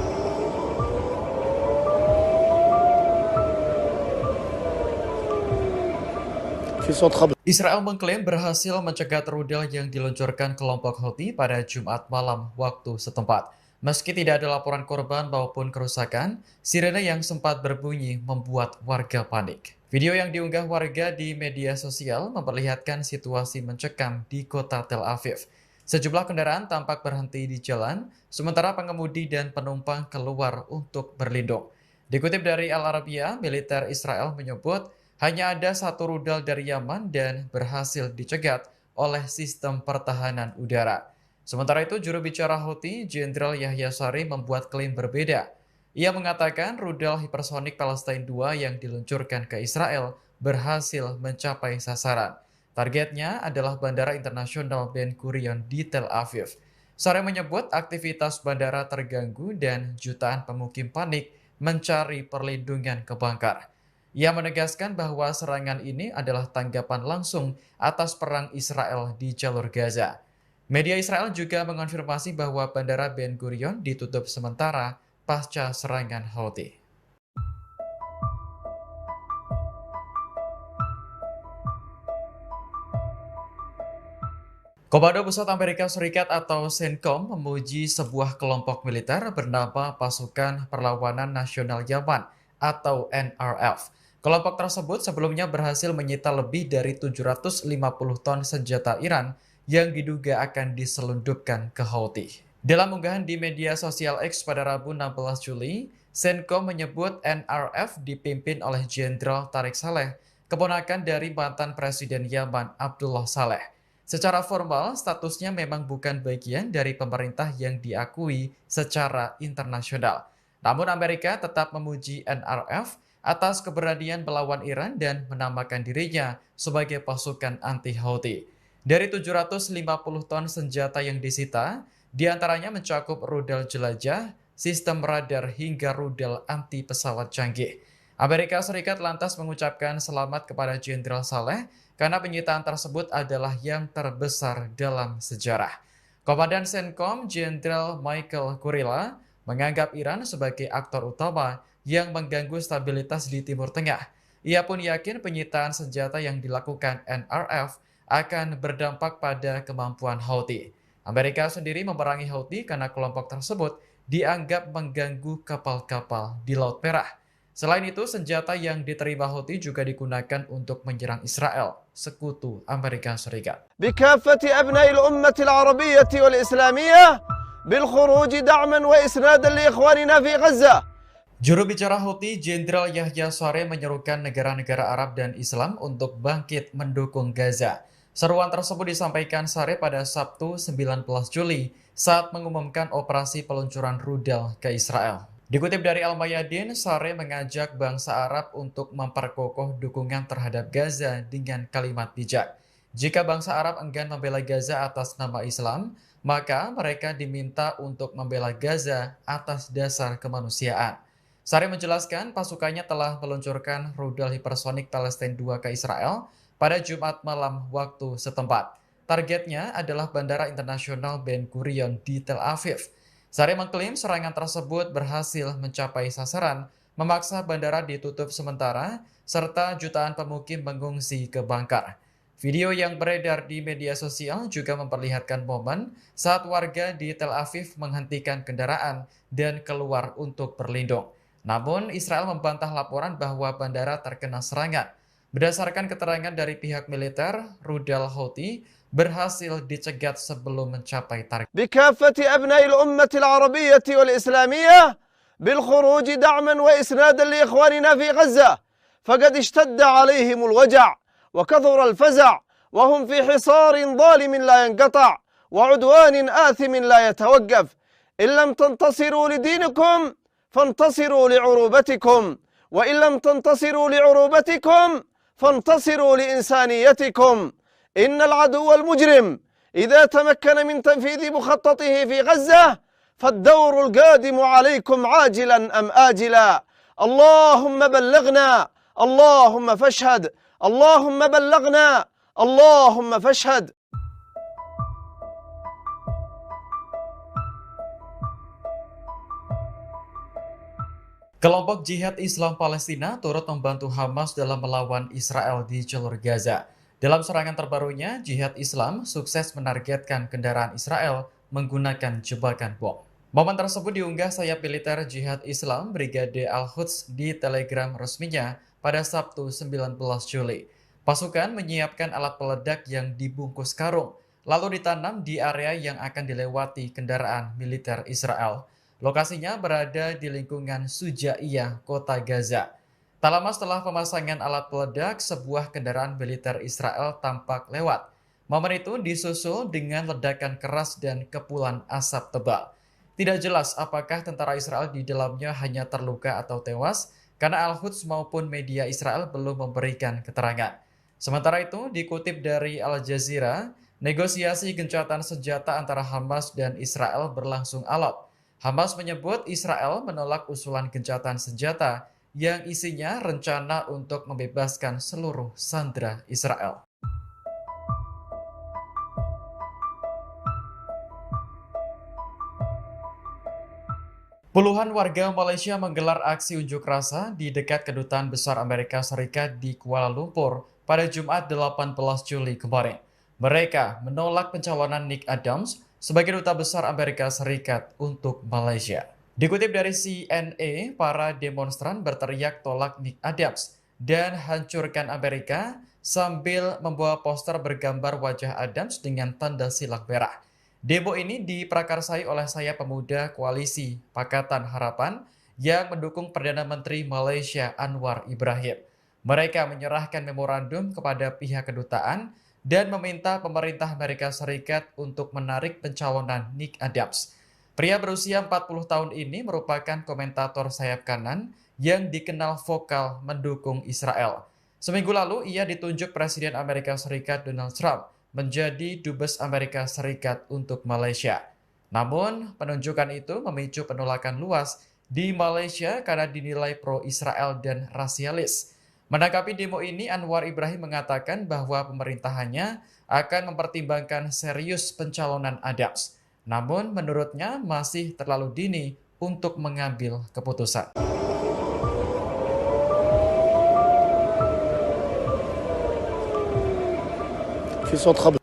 صوت خبط. Israel mengklaim berhasil mencegat rudal yang diluncurkan kelompok Houthi pada Jumat malam waktu setempat. Meski tidak ada laporan korban maupun kerusakan, sirene yang sempat berbunyi membuat warga panik. Video yang diunggah warga di media sosial memperlihatkan situasi mencekam di kota Tel Aviv. Sejumlah kendaraan tampak berhenti di jalan, sementara pengemudi dan penumpang keluar untuk berlindung. Dikutip dari Al Arabiya, militer Israel menyebut hanya ada satu rudal dari Yaman dan berhasil dicegat oleh sistem pertahanan udara. Sementara itu, juru bicara Houthi, Jenderal Yahya Saree membuat klaim berbeda. Ia mengatakan rudal hipersonik Palestina 2 yang diluncurkan ke Israel berhasil mencapai sasaran. Targetnya adalah Bandara Internasional Ben Gurion di Tel Aviv. Saree menyebut aktivitas bandara terganggu dan jutaan pemukim panik mencari perlindungan ke Bangkar. Ia menegaskan bahwa serangan ini adalah tanggapan langsung atas perang Israel di jalur Gaza. Media Israel juga mengonfirmasi bahwa Bandara Ben Gurion ditutup sementara pasca serangan Houthi. Komando Pusat Amerika Serikat atau CENTCOM memuji sebuah kelompok militer bernama Pasukan Perlawanan Nasional Yaman atau NRF. Kelompok tersebut sebelumnya berhasil menyita lebih dari 750 ton senjata Iran yang diduga akan diselundupkan ke Houthi. Dalam unggahan di media sosial X pada Rabu 16 Juli, CENTCOM menyebut NRF dipimpin oleh Jenderal Tariq Saleh, keponakan dari mantan Presiden Yaman Abdullah Saleh. Secara formal, statusnya memang bukan bagian dari pemerintah yang diakui secara internasional. Namun Amerika tetap memuji NRF atas keberanian melawan Iran dan menamakan dirinya sebagai pasukan anti-Houthi. Dari 750 ton senjata yang disita, diantaranya mencakup rudal jelajah, sistem radar hingga rudal anti pesawat canggih. Amerika Serikat lantas mengucapkan selamat kepada Jenderal Saleh karena penyitaan tersebut adalah yang terbesar dalam sejarah. Komandan CENTCOM Jenderal Michael Kurilla menganggap Iran sebagai aktor utama yang mengganggu stabilitas di Timur Tengah. Ia pun yakin penyitaan senjata yang dilakukan NRF akan berdampak pada kemampuan Houthi. Amerika sendiri memerangi Houthi karena kelompok tersebut dianggap mengganggu kapal-kapal di Laut Merah. Selain itu, senjata yang diterima Houthi juga digunakan untuk menyerang Israel, sekutu Amerika Serikat. بكافة أبناء الأمة العربية والإسلامية بالخروج دعما وإسنادا لإخواننا في غزة. Juru bicara Houthi, Jenderal Yahya Saree menyerukan negara-negara Arab dan Islam untuk bangkit mendukung Gaza. Seruan tersebut disampaikan Saree pada Sabtu 19 Juli saat mengumumkan operasi peluncuran rudal ke Israel. Dikutip dari Al-Mayadin, Saree mengajak bangsa Arab untuk memperkokoh dukungan terhadap Gaza dengan kalimat bijak. Jika bangsa Arab enggan membela Gaza atas nama Islam, maka mereka diminta untuk membela Gaza atas dasar kemanusiaan. Saree menjelaskan pasukannya telah meluncurkan rudal hipersonik Palestina 2 ke Israel pada Jumat malam waktu setempat. Targetnya adalah Bandara Internasional Ben Gurion di Tel Aviv. Saree mengklaim serangan tersebut berhasil mencapai sasaran, memaksa bandara ditutup sementara, serta jutaan pemukim mengungsi ke Bangkar. Video yang beredar di media sosial juga memperlihatkan momen saat warga di Tel Aviv menghentikan kendaraan dan keluar untuk berlindung. Namun, Israel membantah laporan bahwa bandara terkena serangan. Berdasarkan keterangan dari pihak militer, rudal Houthi berhasil dicegat sebelum mencapai target. بكافة أبناء الأمة العربية والإسلامية بالخروج دعما وإسنادا لإخواننا في غزة، فقد اشتد عليهم الوجع وكثر الفزع وهم في حصار ظالم لا ينقطع وعدوان آثم لا يتوقف. إن لم تنتصروا لدينكم فانتصروا لعروبتكم، وإن لم تنتصروا لعروبتكم فانتصروا لإنسانيتكم. إن العدو المجرم إذا تمكن من تنفيذ مخططه في غزة فالدور القادم عليكم عاجلا أم آجلا. اللهم بلغنا، اللهم فاشهد، اللهم بلغنا، اللهم فاشهد. Kelompok Jihad Islam Palestina turut membantu Hamas dalam melawan Israel di jalur Gaza. Dalam serangan terbarunya, Jihad Islam sukses menargetkan kendaraan Israel menggunakan jebakan bom. Momen tersebut diunggah sayap militer Jihad Islam Brigade Al-Quds di Telegram resminya pada Sabtu 19 Juli. Pasukan menyiapkan alat peledak yang dibungkus karung, lalu ditanam di area yang akan dilewati kendaraan militer Israel. Lokasinya berada di lingkungan Sujaiyah, kota Gaza. Tak lama setelah pemasangan alat peledak, sebuah kendaraan militer Israel tampak lewat. Momen itu disusul dengan ledakan keras dan kepulan asap tebal. Tidak jelas apakah tentara Israel di dalamnya hanya terluka atau tewas, karena Al-Quds maupun media Israel belum memberikan keterangan. Sementara itu, dikutip dari Al Jazeera, negosiasi gencatan senjata antara Hamas dan Israel berlangsung alot. Hamas menyebut Israel menolak usulan gencatan senjata yang isinya rencana untuk membebaskan seluruh sandera Israel. Puluhan warga Malaysia menggelar aksi unjuk rasa di dekat Kedutaan Besar Amerika Serikat di Kuala Lumpur pada Jumat 18 Juli kemarin. Mereka menolak pencalonan Nick Adams sebagai Duta Besar Amerika Serikat untuk Malaysia. Dikutip dari CNA, para demonstran berteriak tolak Nick Adams dan hancurkan Amerika sambil membawa poster bergambar wajah Adams dengan tanda silang merah. Demo ini diprakarsai oleh sayap pemuda koalisi Pakatan Harapan yang mendukung Perdana Menteri Malaysia Anwar Ibrahim. Mereka menyerahkan memorandum kepada pihak kedutaan dan meminta pemerintah Amerika Serikat untuk menarik pencalonan Nick Adams. Pria berusia 40 tahun ini merupakan komentator sayap kanan yang dikenal vokal mendukung Israel. Seminggu lalu ia ditunjuk Presiden Amerika Serikat Donald Trump menjadi Dubes Amerika Serikat untuk Malaysia. Namun, penunjukan itu memicu penolakan luas di Malaysia karena dinilai pro-Israel dan rasialis. Menanggapi demo ini, Anwar Ibrahim mengatakan bahwa pemerintahannya akan mempertimbangkan serius pencalonan Adams. Namun, menurutnya masih terlalu dini untuk mengambil keputusan.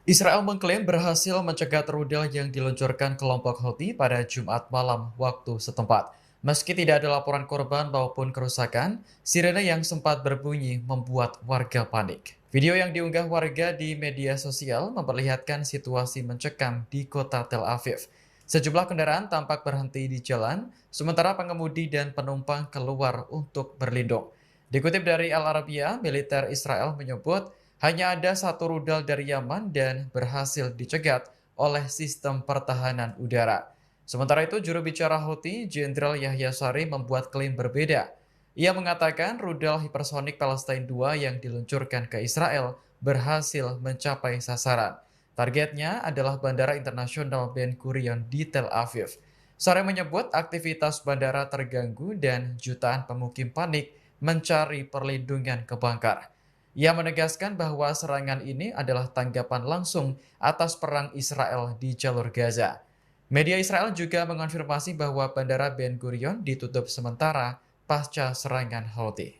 Israel mengklaim berhasil mencegat rudal yang diluncurkan kelompok Houthi pada Jumat malam waktu setempat. Meski tidak ada laporan korban maupun kerusakan, sirene yang sempat berbunyi membuat warga panik. Video yang diunggah warga di media sosial memperlihatkan situasi mencekam di kota Tel Aviv. Sejumlah kendaraan tampak berhenti di jalan, sementara pengemudi dan penumpang keluar untuk berlindung. Dikutip dari Al Arabiya, militer Israel menyebut hanya ada satu rudal dari Yaman dan berhasil dicegat oleh sistem pertahanan udara. Sementara itu, juru bicara Houthi, Jenderal Yahya Sari membuat klaim berbeda. Ia mengatakan rudal hipersonik Palestine II yang diluncurkan ke Israel berhasil mencapai sasaran. Targetnya adalah Bandara Internasional Ben Gurion di Tel Aviv. Sari menyebut aktivitas bandara terganggu dan jutaan pemukim panik mencari perlindungan ke bangkar. Ia menegaskan bahwa serangan ini adalah tanggapan langsung atas perang Israel di jalur Gaza. Media Israel juga mengonfirmasi bahwa Bandara Ben Gurion ditutup sementara pasca serangan Houthi.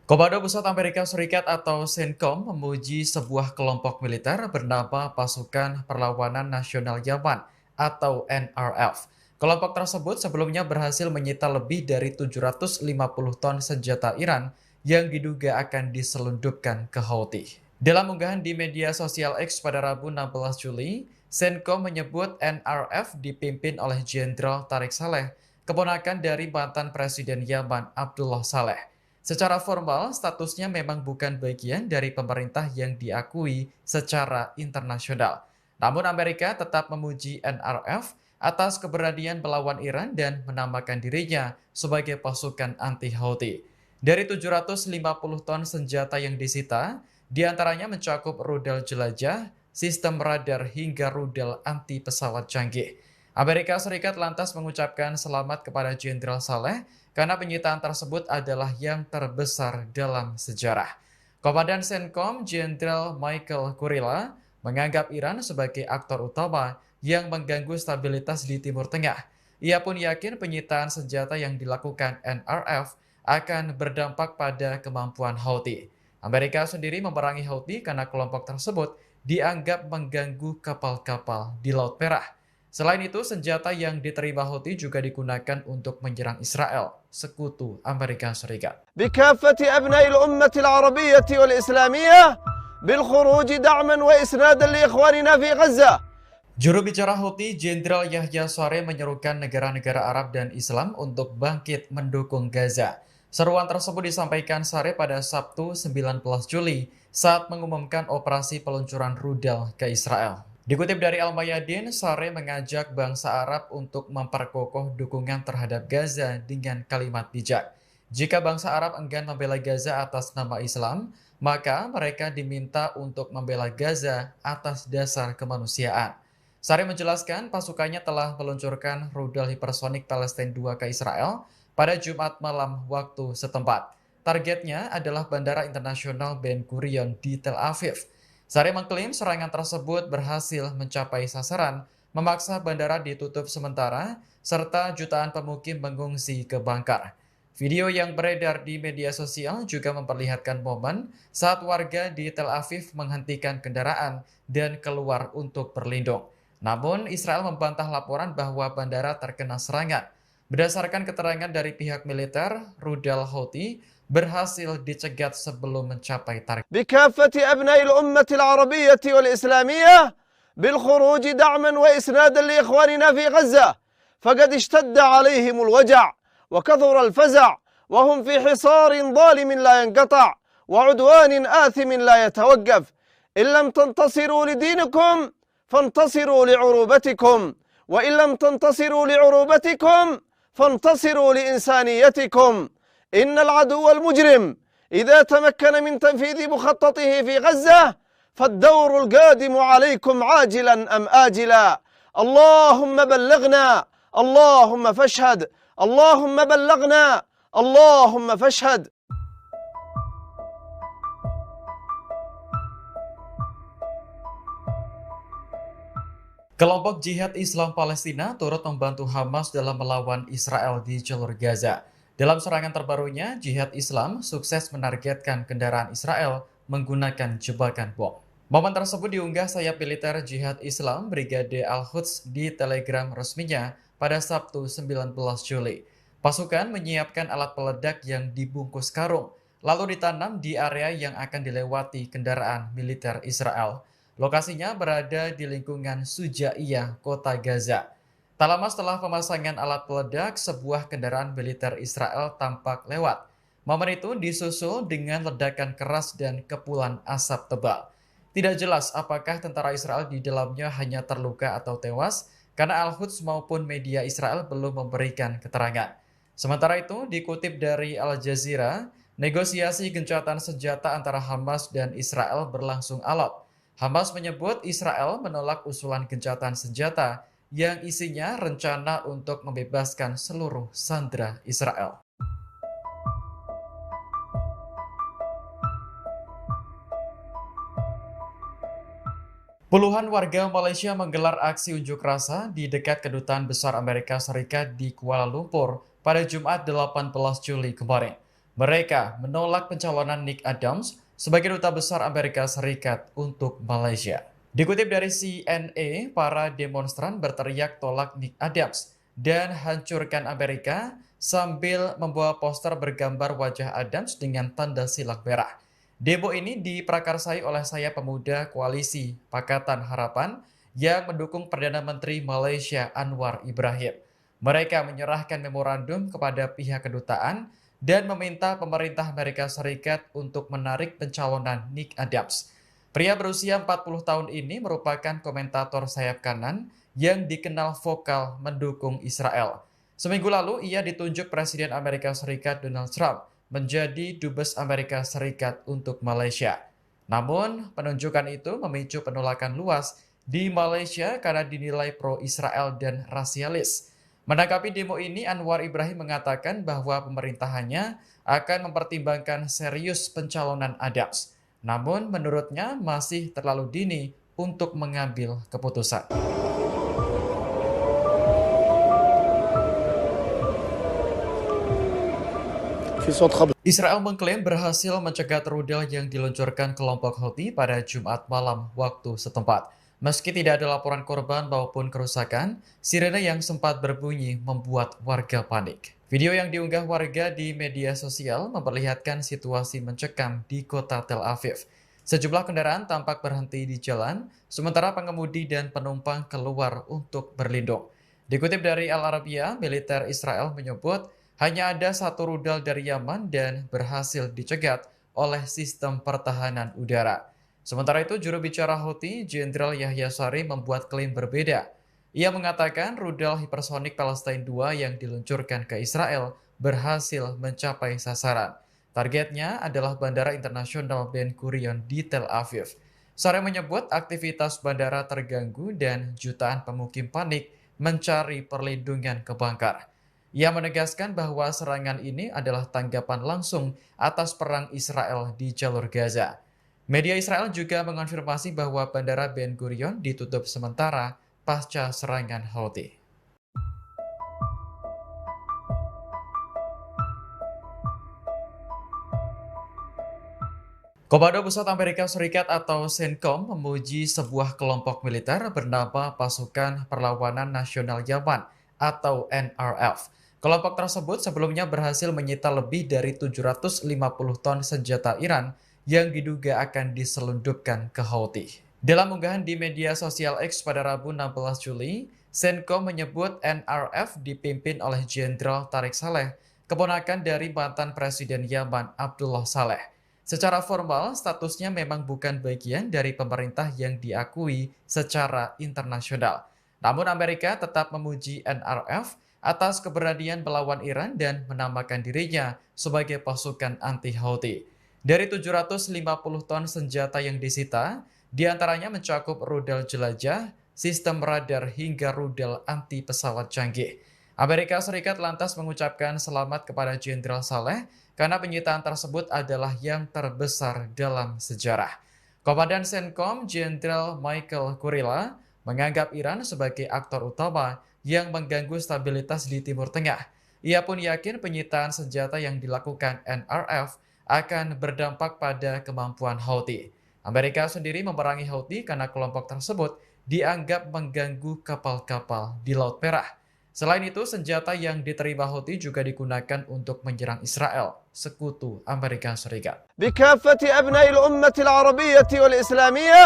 Komando Pusat Amerika Serikat atau CENTCOM memuji sebuah kelompok militer bernama Pasukan Perlawanan Nasional Yaman atau NRF. Kelompok tersebut sebelumnya berhasil menyita lebih dari 750 ton senjata Iran yang diduga akan diselundupkan ke Houthi. Dalam unggahan di media sosial X pada Rabu 16 Juli, CENTCOM menyebut NRF dipimpin oleh Jenderal Tariq Saleh, keponakan dari mantan Presiden Yaman Abdullah Saleh. Secara formal, statusnya memang bukan bagian dari pemerintah yang diakui secara internasional. Namun Amerika tetap memuji NRF atas keberanian melawan Iran dan menamakan dirinya sebagai pasukan anti-Houthi. Dari 750 ton senjata yang disita, diantaranya mencakup rudal jelajah, sistem radar hingga rudal anti pesawat canggih. Amerika Serikat lantas mengucapkan selamat kepada Jenderal Saleh karena penyitaan tersebut adalah yang terbesar dalam sejarah. Komandan CENTCOM Jenderal Michael Kurilla menganggap Iran sebagai aktor utama yang mengganggu stabilitas di Timur Tengah. Ia pun yakin penyitaan senjata yang dilakukan NRF akan berdampak pada kemampuan Houthi. Amerika sendiri memerangi Houthi karena kelompok tersebut dianggap mengganggu kapal-kapal di Laut Merah. Selain itu, senjata yang diterima Houthi juga digunakan untuk menyerang Israel, sekutu Amerika Serikat. بكافة أبناء الأمة العربية والإسلامية بالخروج دعما وإسنادا لإخواننا في غزة. Juru bicara Houthi, Jenderal Yahya Saree menyerukan negara-negara Arab dan Islam untuk bangkit mendukung Gaza. Seruan tersebut disampaikan Saree pada Sabtu 19 Juli saat mengumumkan operasi peluncuran rudal ke Israel. Dikutip dari Al-Mayadin, Saree mengajak bangsa Arab untuk memperkokoh dukungan terhadap Gaza dengan kalimat bijak. Jika bangsa Arab enggan membela Gaza atas nama Islam, maka mereka diminta untuk membela Gaza atas dasar kemanusiaan. Saree menjelaskan pasukannya telah meluncurkan rudal hipersonik Palestine 2 ke Israel pada Jumat malam waktu setempat. Targetnya adalah Bandara Internasional Ben Gurion di Tel Aviv. Saree mengklaim serangan tersebut berhasil mencapai sasaran, memaksa bandara ditutup sementara, serta jutaan pemukim mengungsi ke bunker. Video yang beredar di media sosial juga memperlihatkan momen saat warga di Tel Aviv menghentikan kendaraan dan keluar untuk berlindung. Namun, Israel membantah laporan bahwa bandara terkena serangan. Berdasarkan keterangan dari pihak militer, rudal Houthi berhasil dicegat sebelum mencapai target. بكافة أبناء الأمة العربية والإسلامية بالخروج دعما وإسنادا لإخواننا في غزة، فقد اشتد عليهم الوجع وكثر الفزع وهم في حصار ظالم لا ينقطع وعدوان آثم لا يتوقف. إن لم تنتصروا لدينكم فانتصروا لعروبتكم، وإن لم تنتصروا لعروبتكم فانتصروا لإنسانيتكم. إن العدو المجرم إذا تمكن من تنفيذ مخططه في غزة فالدور القادم عليكم عاجلا أم آجلا. اللهم بلغنا، اللهم فاشهد، اللهم بلغنا، اللهم فاشهد. Kelompok Jihad Islam Palestina turut membantu Hamas dalam melawan Israel di jalur Gaza. Dalam serangan terbarunya, Jihad Islam sukses menargetkan kendaraan Israel menggunakan jebakan bom. Momen tersebut diunggah sayap militer Jihad Islam Brigade Al-Quds di Telegram resminya pada Sabtu 19 Juli. Pasukan menyiapkan alat peledak yang dibungkus karung, lalu ditanam di area yang akan dilewati kendaraan militer Israel. Lokasinya berada di lingkungan Sujaiyah, kota Gaza. Tak lama setelah pemasangan alat peledak, sebuah kendaraan militer Israel tampak lewat. Momen itu disusul dengan ledakan keras dan kepulan asap tebal. Tidak jelas apakah tentara Israel di dalamnya hanya terluka atau tewas, karena Al-Quds maupun media Israel belum memberikan keterangan. Sementara itu, dikutip dari Al Jazeera, negosiasi gencatan senjata antara Hamas dan Israel berlangsung alot. Hamas menyebut Israel menolak usulan gencatan senjata yang isinya rencana untuk membebaskan seluruh sandera Israel. Puluhan warga Malaysia menggelar aksi unjuk rasa di dekat Kedutaan Besar Amerika Serikat di Kuala Lumpur pada Jumat 18 Juli kemarin. Mereka menolak pencalonan Nick Adams sebagai Duta Besar Amerika Serikat untuk Malaysia. Dikutip dari CNA, para demonstran berteriak tolak Nick Adams dan hancurkan Amerika sambil membawa poster bergambar wajah Adams dengan tanda silang merah. Demo ini diprakarsai oleh sayap pemuda Koalisi Pakatan Harapan yang mendukung Perdana Menteri Malaysia Anwar Ibrahim. Mereka menyerahkan memorandum kepada pihak kedutaan dan meminta pemerintah Amerika Serikat untuk menarik pencalonan Nick Adams. Pria berusia 40 tahun ini merupakan komentator sayap kanan yang dikenal vokal mendukung Israel. Seminggu lalu, ia ditunjuk Presiden Amerika Serikat Donald Trump menjadi Dubes Amerika Serikat untuk Malaysia. Namun, penunjukan itu memicu penolakan luas di Malaysia karena dinilai pro-Israel dan rasialis. Menanggapi demo ini, Anwar Ibrahim mengatakan bahwa pemerintahannya akan mempertimbangkan serius pencalonan Adams. Namun, menurutnya masih terlalu dini untuk mengambil keputusan. في صوت خبط. Israel mengklaim berhasil mencegat rudal yang diluncurkan kelompok Houthi pada Jumat malam waktu setempat. Meski tidak ada laporan korban maupun kerusakan, sirene yang sempat berbunyi membuat warga panik. Video yang diunggah warga di media sosial memperlihatkan situasi mencekam di kota Tel Aviv. Sejumlah kendaraan tampak berhenti di jalan, sementara pengemudi dan penumpang keluar untuk berlindung. Dikutip dari Al Arabiya, militer Israel menyebut hanya ada satu rudal dari Yaman dan berhasil dicegat oleh sistem pertahanan udara. Sementara itu, juru bicara Houthi, Jenderal Yahya Saree membuat klaim berbeda. Ia mengatakan rudal hipersonik Palestine II yang diluncurkan ke Israel berhasil mencapai sasaran. Targetnya adalah Bandara Internasional Ben Gurion di Tel Aviv. Saree menyebut aktivitas bandara terganggu dan jutaan pemukim panik mencari perlindungan ke Bangkar. Ia menegaskan bahwa serangan ini adalah tanggapan langsung atas perang Israel di jalur Gaza. Media Israel juga mengonfirmasi bahwa Bandara Ben Gurion ditutup sementara pasca serangan Houthi. Komando Pusat Amerika Serikat atau CENTCOM memuji sebuah kelompok militer bernama Pasukan Perlawanan Nasional Yaman atau NRF. Kelompok tersebut sebelumnya berhasil menyita lebih dari 750 ton senjata Iran yang diduga akan diselundupkan ke Houthi. Dalam unggahan di media sosial X pada Rabu 16 Juli, CENTCOM menyebut NRF dipimpin oleh Jenderal Tariq Saleh, keponakan dari mantan Presiden Yaman Abdullah Saleh. Secara formal, statusnya memang bukan bagian dari pemerintah yang diakui secara internasional. Namun Amerika tetap memuji NRF atas keberanian melawan Iran dan menamakan dirinya sebagai pasukan anti-Houthi. Dari 750 ton senjata yang disita, diantaranya mencakup rudal jelajah, sistem radar hingga rudal anti pesawat canggih. Amerika Serikat lantas mengucapkan selamat kepada Jenderal Saleh karena penyitaan tersebut adalah yang terbesar dalam sejarah. Komandan CENTCOM Jenderal Michael Kurilla menganggap Iran sebagai aktor utama yang mengganggu stabilitas di Timur Tengah. Ia pun yakin penyitaan senjata yang dilakukan NRF akan berdampak pada kemampuan Houthi. Amerika sendiri memerangi Houthi karena kelompok tersebut dianggap mengganggu kapal-kapal di Laut Merah. Selain itu, senjata yang diterima Houthi juga digunakan untuk menyerang Israel, sekutu Amerika Serikat. بكافة أبناء الأمة العربية والإسلامية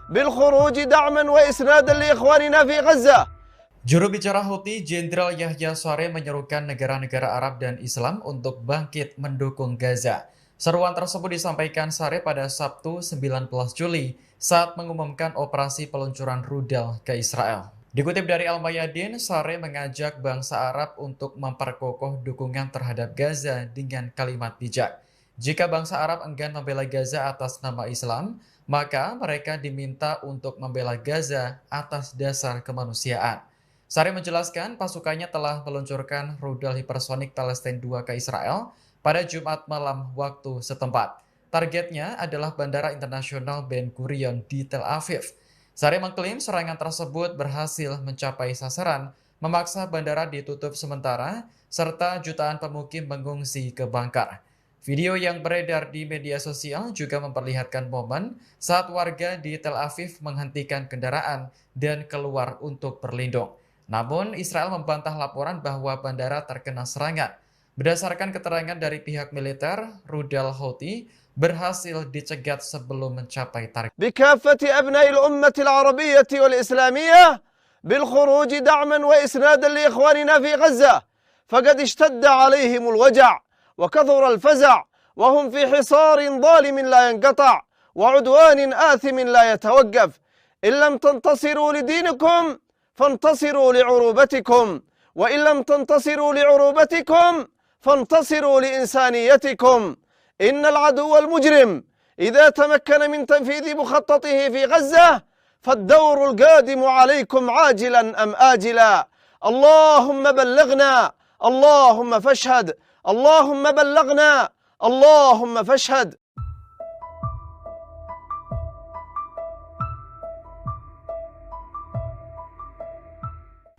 بالخروج دعما وإسنادا لإخواننا في غزة. Juru bicara Houthi, Jenderal Yahya Saree menyerukan negara-negara Arab dan Islam untuk bangkit mendukung Gaza. Seruan tersebut disampaikan Saree pada Sabtu 19 Juli saat mengumumkan operasi peluncuran rudal ke Israel. Dikutip dari Al-Mayadin, Saree mengajak bangsa Arab untuk memperkokoh dukungan terhadap Gaza dengan kalimat bijak. Jika bangsa Arab enggan membela Gaza atas nama Islam, maka mereka diminta untuk membela Gaza atas dasar kemanusiaan. Saree menjelaskan pasukannya telah meluncurkan rudal hipersonik Palestine II ke Israel pada Jumat malam waktu setempat. Targetnya adalah Bandara Internasional Ben Gurion di Tel Aviv. Saree mengklaim serangan tersebut berhasil mencapai sasaran, memaksa bandara ditutup sementara, serta jutaan pemukim mengungsi ke Bangkar. Video yang beredar di media sosial juga memperlihatkan momen saat warga di Tel Aviv menghentikan kendaraan dan keluar untuk berlindung. Namun, Israel membantah laporan bahwa bandara terkena serangan. Berdasarkan keterangan dari pihak militer, rudal Houthi berhasil dicegat sebelum mencapai target. بكافة أبناء الأمة العربية والإسلامية بالخروج دعما وإسنادا لإخواننا في غزة، فقد اشتد عليهم الوجع وكثر الفزع وهم في حصار ظالم لا ينقطع وعدوان آثم لا يتوقف. إن لم تنتصروا لدينكم فانتصروا لعروبتكم، وإن لم تنتصروا لعروبتكم فانتصروا لإنسانيتكم. إن العدو المجرم إذا تمكن من تنفيذ مخططه في غزة فالدور القادم عليكم عاجلا أم آجلا. اللهم بلغنا، اللهم فاشهد، اللهم بلغنا، اللهم فاشهد.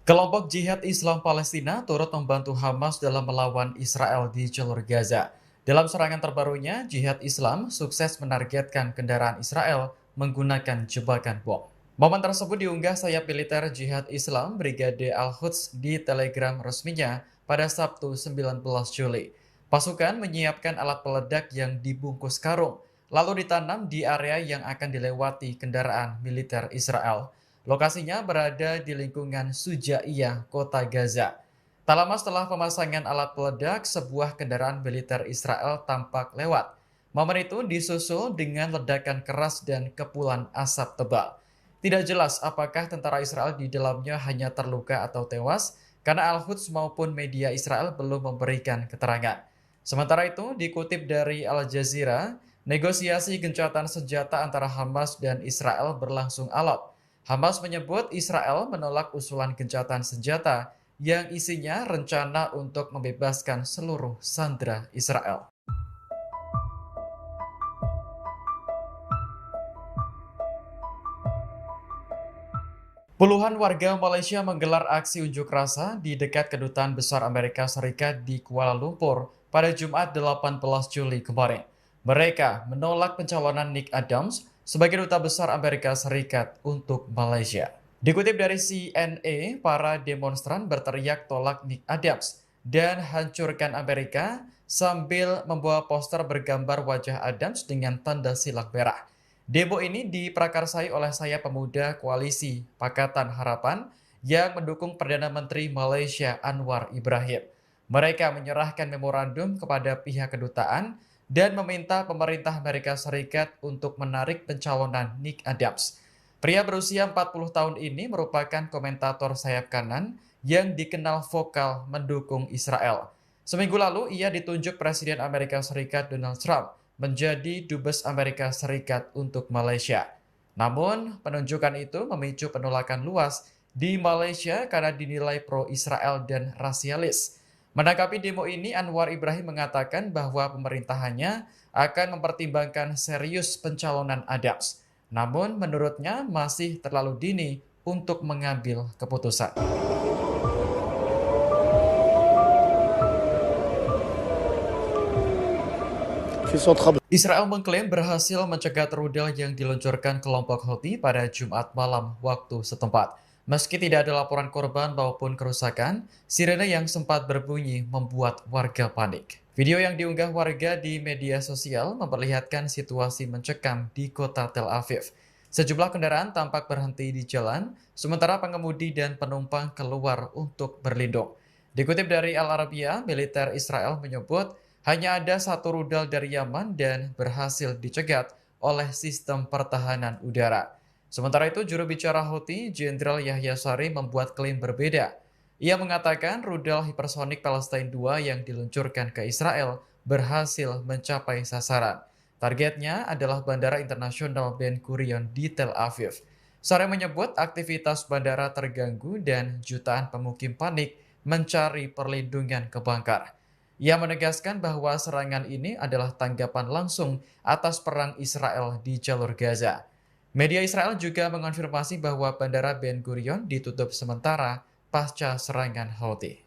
Kelompok Jihad Islam Palestina turut membantu Hamas dalam melawan Israel di jalur Gaza. Dalam serangan terbarunya, Jihad Islam sukses menargetkan kendaraan Israel menggunakan jebakan bom. Momen tersebut diunggah sayap militer Jihad Islam Brigade Al-Quds di Telegram resminya pada Sabtu 19 Juli. Pasukan menyiapkan alat peledak yang dibungkus karung, lalu ditanam di area yang akan dilewati kendaraan militer Israel. Lokasinya berada di lingkungan Sujaiyah, kota Gaza. Tak lama setelah pemasangan alat peledak, sebuah kendaraan militer Israel tampak lewat. Momen itu disusul dengan ledakan keras dan kepulan asap tebal. Tidak jelas apakah tentara Israel di dalamnya hanya terluka atau tewas, karena Al-Quds maupun media Israel belum memberikan keterangan. Sementara itu, dikutip dari Al Jazeera, negosiasi gencatan senjata antara Hamas dan Israel berlangsung alot. Hamas menyebut Israel menolak usulan gencatan senjata yang isinya rencana untuk membebaskan seluruh sandera Israel. Puluhan warga Malaysia menggelar aksi unjuk rasa di dekat Kedutaan Besar Amerika Serikat di Kuala Lumpur pada Jumat 18 Juli kemarin. Mereka menolak pencalonan Nick Adams sebagai Duta Besar Amerika Serikat untuk Malaysia. Dikutip dari CNA, para demonstran berteriak tolak Nick Adams dan hancurkan Amerika sambil membawa poster bergambar wajah Adams dengan tanda silang merah. Demo ini diprakarsai oleh sayap pemuda koalisi Pakatan Harapan yang mendukung Perdana Menteri Malaysia Anwar Ibrahim. Mereka menyerahkan memorandum kepada pihak kedutaan dan meminta pemerintah Amerika Serikat untuk menarik pencalonan Nick Adams. Pria berusia 40 tahun ini merupakan komentator sayap kanan yang dikenal vokal mendukung Israel. Seminggu lalu ia ditunjuk Presiden Amerika Serikat Donald Trump menjadi Dubes Amerika Serikat untuk Malaysia. Namun, penunjukan itu memicu penolakan luas di Malaysia karena dinilai pro-Israel dan rasialis. Menanggapi demo ini, Anwar Ibrahim mengatakan bahwa pemerintahannya akan mempertimbangkan serius pencalonan Adams. Namun, menurutnya masih terlalu dini untuk mengambil keputusan. Israel mengklaim berhasil mencegat rudal yang diluncurkan kelompok Houthi pada Jumat malam waktu setempat. Meski tidak ada laporan korban maupun kerusakan, sirene yang sempat berbunyi membuat warga panik. Video yang diunggah warga di media sosial memperlihatkan situasi mencekam di kota Tel Aviv. Sejumlah kendaraan tampak berhenti di jalan, sementara pengemudi dan penumpang keluar untuk berlindung. Dikutip dari Al Arabiya, militer Israel menyebut hanya ada satu rudal dari Yaman dan berhasil dicegat oleh sistem pertahanan udara. Sementara itu, juru bicara Houthi, Jenderal Yahya Sari membuat klaim berbeda. Ia mengatakan rudal hipersonik Palestine II yang diluncurkan ke Israel berhasil mencapai sasaran. Targetnya adalah Bandara Internasional Ben Gurion di Tel Aviv. Sari menyebut aktivitas bandara terganggu dan jutaan pemukim panik mencari perlindungan ke Bangkar. Ia menegaskan bahwa serangan ini adalah tanggapan langsung atas perang Israel di jalur Gaza. Media Israel juga mengonfirmasi bahwa Bandara Ben Gurion ditutup sementara pasca serangan Houthi.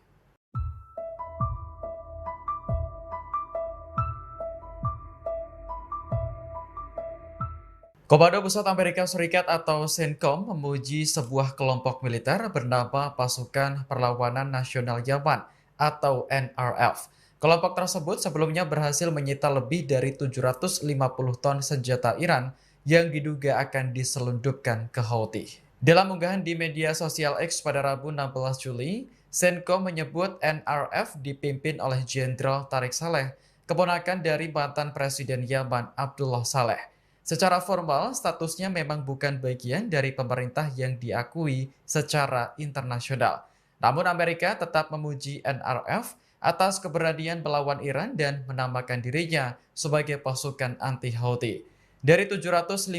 Komando Pusat Amerika Serikat atau CENTCOM memuji sebuah kelompok militer bernama Pasukan Perlawanan Nasional Yaman atau NRF. Kelompok tersebut sebelumnya berhasil menyita lebih dari 750 ton senjata Iran yang diduga akan diselundupkan ke Houthi. Dalam unggahan di media sosial X pada Rabu 16 Juli, CENTCOM menyebut NRF dipimpin oleh Jenderal Tariq Saleh, keponakan dari mantan Presiden Yaman Abdullah Saleh. Secara formal, statusnya memang bukan bagian dari pemerintah yang diakui secara internasional. Namun Amerika tetap memuji NRF atas keberanian melawan Iran dan menamakan dirinya sebagai pasukan anti-Houthi. Dari 750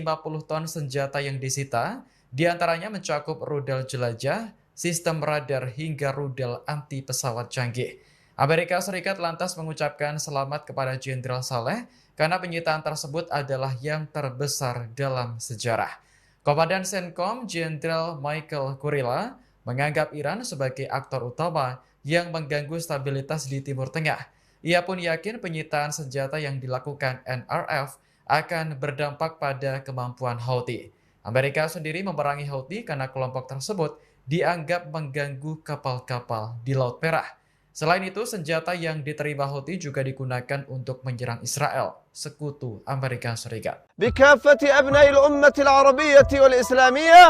ton senjata yang disita, diantaranya mencakup rudal jelajah, sistem radar hingga rudal anti pesawat canggih. Amerika Serikat lantas mengucapkan selamat kepada Jenderal Saleh karena penyitaan tersebut adalah yang terbesar dalam sejarah. Komandan CENTCOM Jenderal Michael Kurilla menganggap Iran sebagai aktor utama yang mengganggu stabilitas di Timur Tengah. Ia pun yakin penyitaan senjata yang dilakukan NRF akan berdampak pada kemampuan Houthi. Amerika sendiri memerangi Houthi karena kelompok tersebut dianggap mengganggu kapal-kapal di Laut Merah. Selain itu, senjata yang diterima Houthi juga digunakan untuk menyerang Israel, sekutu Amerika Serikat. بكافة أبناء الأمة العربية والإسلامية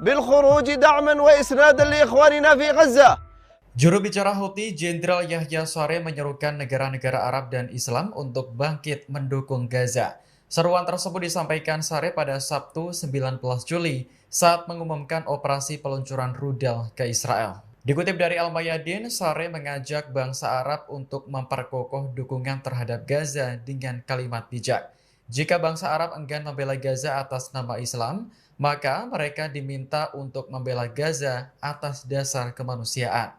بالخروج دعما وإسنادا لإخواننا في غزة. Juru bicara Houthi, Jenderal Yahya Saree menyerukan negara-negara Arab dan Islam untuk bangkit mendukung Gaza. Seruan tersebut disampaikan Saree pada Sabtu 19 Juli saat mengumumkan operasi peluncuran rudal ke Israel. Dikutip dari Al-Mayadin, Saree mengajak bangsa Arab untuk memperkokoh dukungan terhadap Gaza dengan kalimat bijak. Jika bangsa Arab enggan membela Gaza atas nama Islam, maka mereka diminta untuk membela Gaza atas dasar kemanusiaan.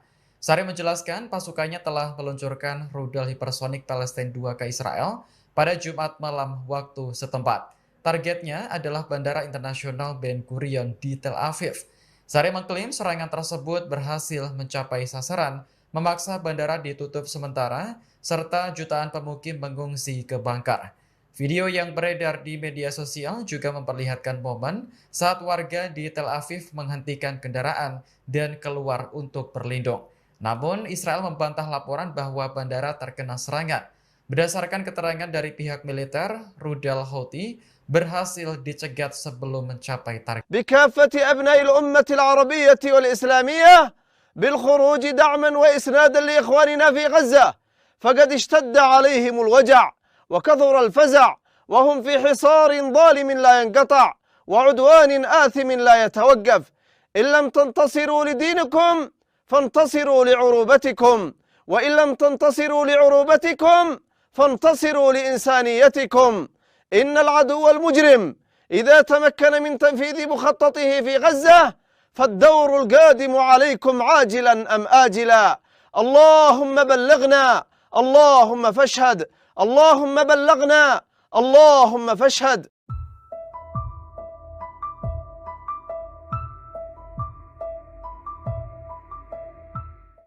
Saree menjelaskan pasukannya telah meluncurkan rudal hipersonik Palestina 2 ke Israel pada Jumat malam waktu setempat. Targetnya adalah Bandara Internasional Ben Gurion di Tel Aviv. Saree mengklaim serangan tersebut berhasil mencapai sasaran, memaksa bandara ditutup sementara, serta jutaan pemukim mengungsi ke bunker. Video yang beredar di media sosial juga memperlihatkan momen saat warga di Tel Aviv menghentikan kendaraan dan keluar untuk berlindung. Namun, Israel membantah laporan bahwa bandara terkena serangan. Berdasarkan keterangan dari pihak militer, rudal Houthi berhasil dicegat sebelum mencapai target. بكافة أبناء الأمة العربية والإسلامية بالخروج دعما وإسنادا لإخواننا في غزة، فقد اشتد عليهم الوجع وكثر الفزع وهم في حصار ظالم لا ينقطع وعدوان آثم لا يتوقف. إن لم تنتصروا لدينكم فانتصروا لعروبتكم، وإن لم تنتصروا لعروبتكم فانتصروا لإنسانيتكم. إن العدو المجرم إذا تمكن من تنفيذ مخططه في غزة فالدور القادم عليكم عاجلا أم آجلا. اللهم بلغنا، اللهم فاشهد، اللهم بلغنا، اللهم فاشهد.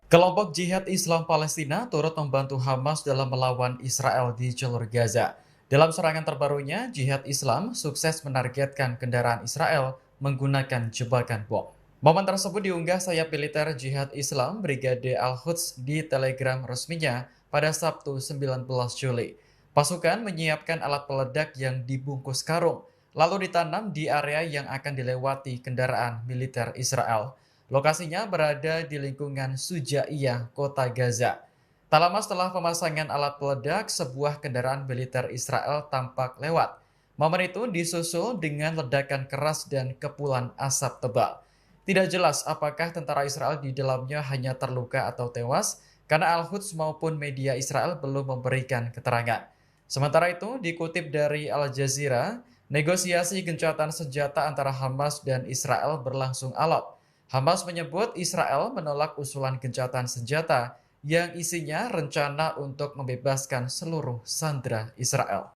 Kelompok Jihad Islam Palestina turut membantu Hamas dalam melawan Israel di jalur Gaza. Dalam serangan terbarunya, Jihad Islam sukses menargetkan kendaraan Israel menggunakan jebakan bom. Momen tersebut diunggah sayap militer Jihad Islam Brigade Al-Quds di Telegram resminya pada Sabtu 19 Juli. Pasukan menyiapkan alat peledak yang dibungkus karung, lalu ditanam di area yang akan dilewati kendaraan militer Israel. Lokasinya berada di lingkungan Sujaiyah, kota Gaza. Tak lama setelah pemasangan alat peledak, sebuah kendaraan militer Israel tampak lewat. Momen itu disusul dengan ledakan keras dan kepulan asap tebal. Tidak jelas apakah tentara Israel di dalamnya hanya terluka atau tewas, karena Al-Quds maupun media Israel belum memberikan keterangan. Sementara itu, dikutip dari Al Jazeera, negosiasi gencatan senjata antara Hamas dan Israel berlangsung alot. Hamas menyebut Israel menolak usulan gencatan senjata yang isinya rencana untuk membebaskan seluruh sandera Israel.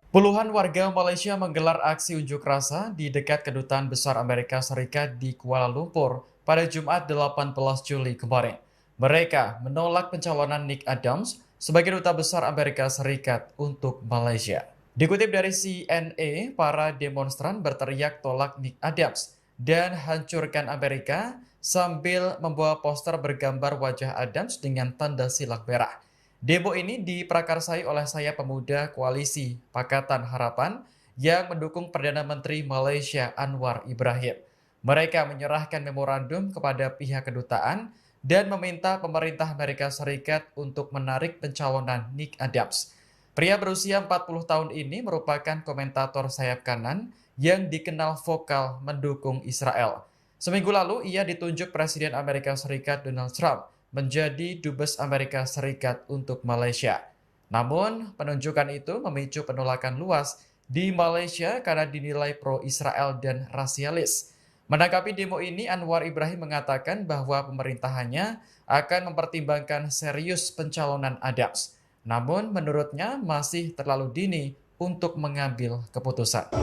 Puluhan warga Malaysia menggelar aksi unjuk rasa di dekat Kedutaan Besar Amerika Serikat di Kuala Lumpur pada Jumat 18 Juli kemarin. Mereka menolak pencalonan Nick Adams sebagai Duta Besar Amerika Serikat untuk Malaysia. Dikutip dari CNA, para demonstran berteriak tolak Nick Adams dan hancurkan Amerika sambil membawa poster bergambar wajah Adams dengan tanda silang merah. Demo ini diprakarsai oleh sayap pemuda koalisi Pakatan Harapan yang mendukung Perdana Menteri Malaysia Anwar Ibrahim. Mereka menyerahkan memorandum kepada pihak kedutaan dan meminta pemerintah Amerika Serikat untuk menarik pencalonan Nick Adams. Pria berusia 40 tahun ini merupakan komentator sayap kanan yang dikenal vokal mendukung Israel. Seminggu lalu ia ditunjuk Presiden Amerika Serikat Donald Trump menjadi Dubes Amerika Serikat untuk Malaysia. Namun, penunjukan itu memicu penolakan luas di Malaysia karena dinilai pro-Israel dan rasialis. Menanggapi demo ini, Anwar Ibrahim mengatakan bahwa pemerintahannya akan mempertimbangkan serius pencalonan Adams. Namun menurutnya masih terlalu dini untuk mengambil keputusan.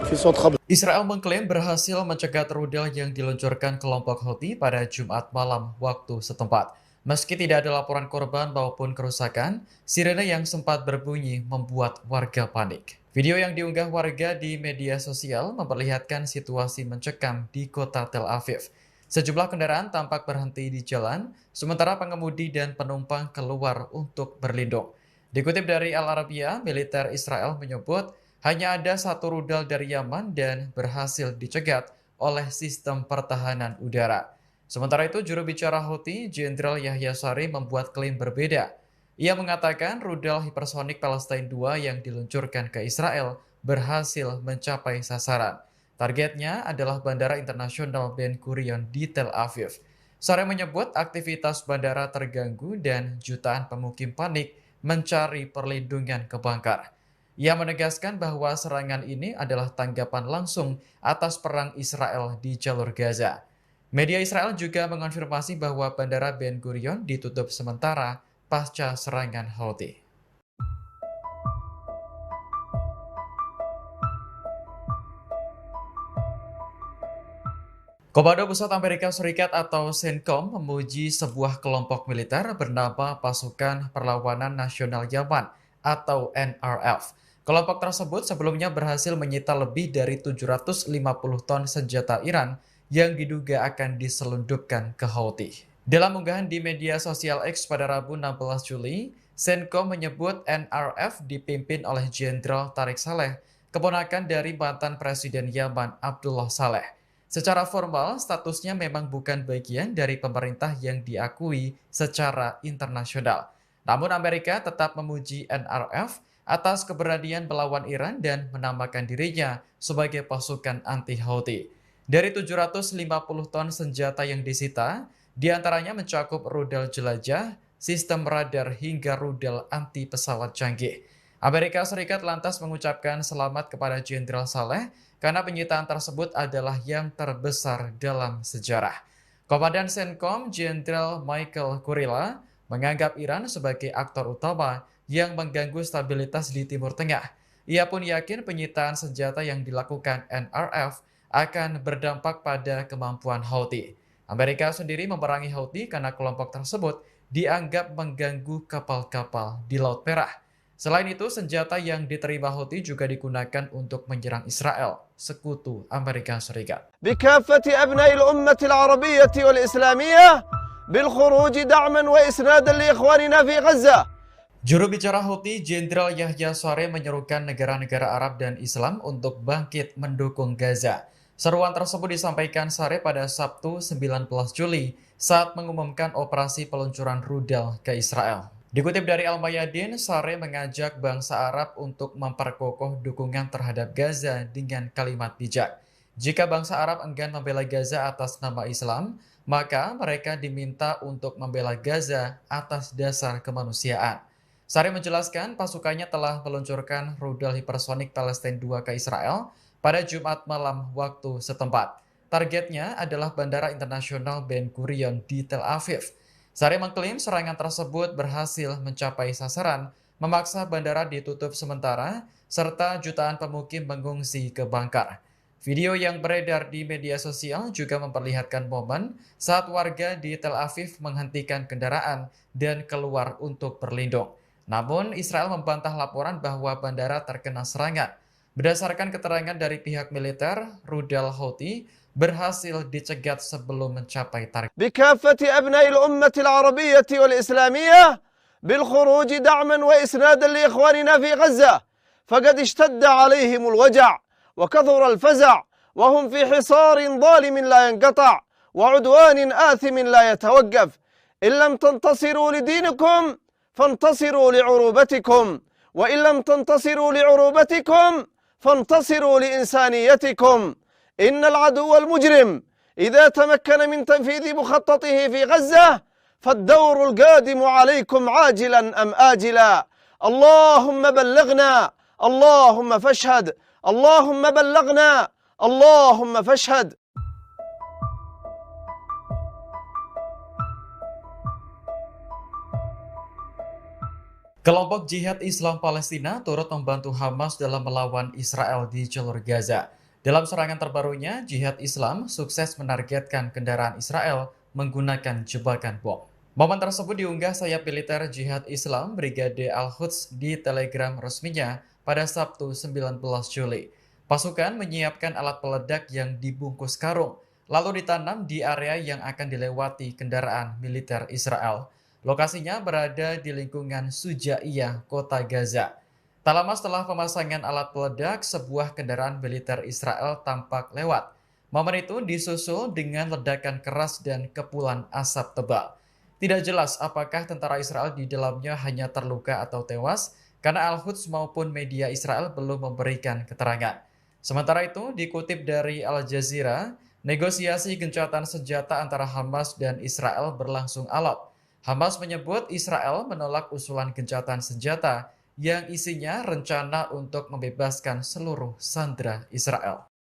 في صوت خبط. Israel mengklaim berhasil mencegat rudal yang diluncurkan kelompok Houthi pada Jumat malam waktu setempat. Meski tidak ada laporan korban maupun kerusakan, sirene yang sempat berbunyi membuat warga panik. Video yang diunggah warga di media sosial memperlihatkan situasi mencekam di kota Tel Aviv. Sejumlah kendaraan tampak berhenti di jalan, sementara pengemudi dan penumpang keluar untuk berlindung. Dikutip dari Al Arabiya, militer Israel menyebut hanya ada satu rudal dari Yaman dan berhasil dicegat oleh sistem pertahanan udara. Sementara itu, juru bicara Houthi, Jenderal Yahya Saree membuat klaim berbeda. Ia mengatakan rudal hipersonik Palestine II yang diluncurkan ke Israel berhasil mencapai sasaran. Targetnya adalah Bandara Internasional Ben Gurion di Tel Aviv. Saree menyebut aktivitas bandara terganggu dan jutaan pemukim panik mencari perlindungan ke bunker. Ia menegaskan bahwa serangan ini adalah tanggapan langsung atas perang Israel di jalur Gaza. Media Israel juga mengonfirmasi bahwa Bandara Ben Gurion ditutup sementara pasca serangan Houthi. Komando Pusat Amerika Serikat atau CENTCOM memuji sebuah kelompok militer bernama Pasukan Perlawanan Nasional Yaman atau NRF. Kelompok tersebut sebelumnya berhasil menyita lebih dari 750 ton senjata Iran yang diduga akan diselundupkan ke Houthi. Dalam unggahan di media sosial X pada Rabu 16 Juli, CENTCOM menyebut NRF dipimpin oleh Jenderal Tariq Saleh, keponakan dari mantan Presiden Yaman Abdullah Saleh. Secara formal, statusnya memang bukan bagian dari pemerintah yang diakui secara internasional. Namun Amerika tetap memuji NRF atas keberanian melawan Iran dan menamakan dirinya sebagai pasukan anti-Houthi. Dari 750 ton senjata yang disita, diantaranya mencakup rudal jelajah, sistem radar hingga rudal anti pesawat canggih. Amerika Serikat lantas mengucapkan selamat kepada Jenderal Saleh karena penyitaan tersebut adalah yang terbesar dalam sejarah. Komandan CENTCOM, Jenderal Michael Kurilla, menganggap Iran sebagai aktor utama yang mengganggu stabilitas di Timur Tengah. Ia pun yakin penyitaan senjata yang dilakukan NRF akan berdampak pada kemampuan Houthi. Amerika sendiri memerangi Houthi karena kelompok tersebut dianggap mengganggu kapal-kapal di Laut Merah. Selain itu, senjata yang diterima Houthi juga digunakan untuk menyerang Israel, sekutu Amerika Serikat. بكافة أبناء الأمة العربية والإسلامية بالخروج دعما وإسنادا لإخواننا في غزة. Juru bicara Houthi, Jenderal Yahya Saree menyerukan negara-negara Arab dan Islam untuk bangkit mendukung Gaza. Seruan tersebut disampaikan Saree pada Sabtu 19 Juli saat mengumumkan operasi peluncuran rudal ke Israel. Dikutip dari Al-Mayadin, Saree mengajak bangsa Arab untuk memperkokoh dukungan terhadap Gaza dengan kalimat bijak. Jika bangsa Arab enggan membela Gaza atas nama Islam, maka mereka diminta untuk membela Gaza atas dasar kemanusiaan. Saree menjelaskan pasukannya telah meluncurkan rudal hipersonik Palestine II ke Israel pada Jumat malam waktu setempat. Targetnya adalah Bandara Internasional Ben Gurion di Tel Aviv. Saree mengklaim serangan tersebut berhasil mencapai sasaran, memaksa bandara ditutup sementara, serta jutaan pemukim mengungsi ke bunker. Video yang beredar di media sosial juga memperlihatkan momen saat warga di Tel Aviv menghentikan kendaraan dan keluar untuk berlindung. Namun, Israel membantah laporan bahwa bandara terkena serangan. Berdasarkan keterangan dari pihak militer, rudal Houthi berhasil dicegat sebelum mencapai target. بكافة أبناء الأمة العربية والإسلامية بالخروج دعما وإسنادا لإخواننا في غزة، فقد اشتد عليهم الوجع وكثر الفزع وهم في حصار ظالم لا ينقطع وعدوان آثم لا يتوقف. إن لم تنتصروا لدينكم فانتصروا لعروبتكم، وإن لم تنتصروا لعروبتكم فانتصروا لإنسانيتكم. إن العدو المجرم إذا تمكن من تنفيذ مخططه في غزة فالدور القادم عليكم عاجلا أم آجلا. اللهم بلغنا، اللهم فاشهد، اللهم بلغنا، اللهم فاشهد. Kelompok Jihad Islam Palestina turut membantu Hamas dalam melawan Israel di jalur Gaza. Dalam serangan terbarunya, Jihad Islam sukses menargetkan kendaraan Israel menggunakan jebakan bom. Momen tersebut diunggah sayap militer Jihad Islam Brigade Al-Quds di Telegram resminya pada Sabtu 19 Juli. Pasukan menyiapkan alat peledak yang dibungkus karung, lalu ditanam di area yang akan dilewati kendaraan militer Israel. Lokasinya berada di lingkungan Sujaiyah, kota Gaza. Tak lama setelah pemasangan alat peledak, sebuah kendaraan militer Israel tampak lewat. Momen itu disusul dengan ledakan keras dan kepulan asap tebal. Tidak jelas apakah tentara Israel di dalamnya hanya terluka atau tewas, karena Al-Quds maupun media Israel belum memberikan keterangan. Sementara itu, dikutip dari Al Jazeera, negosiasi gencatan senjata antara Hamas dan Israel berlangsung alot. Hamas menyebut Israel menolak usulan gencatan senjata yang isinya rencana untuk membebaskan seluruh sandera Israel.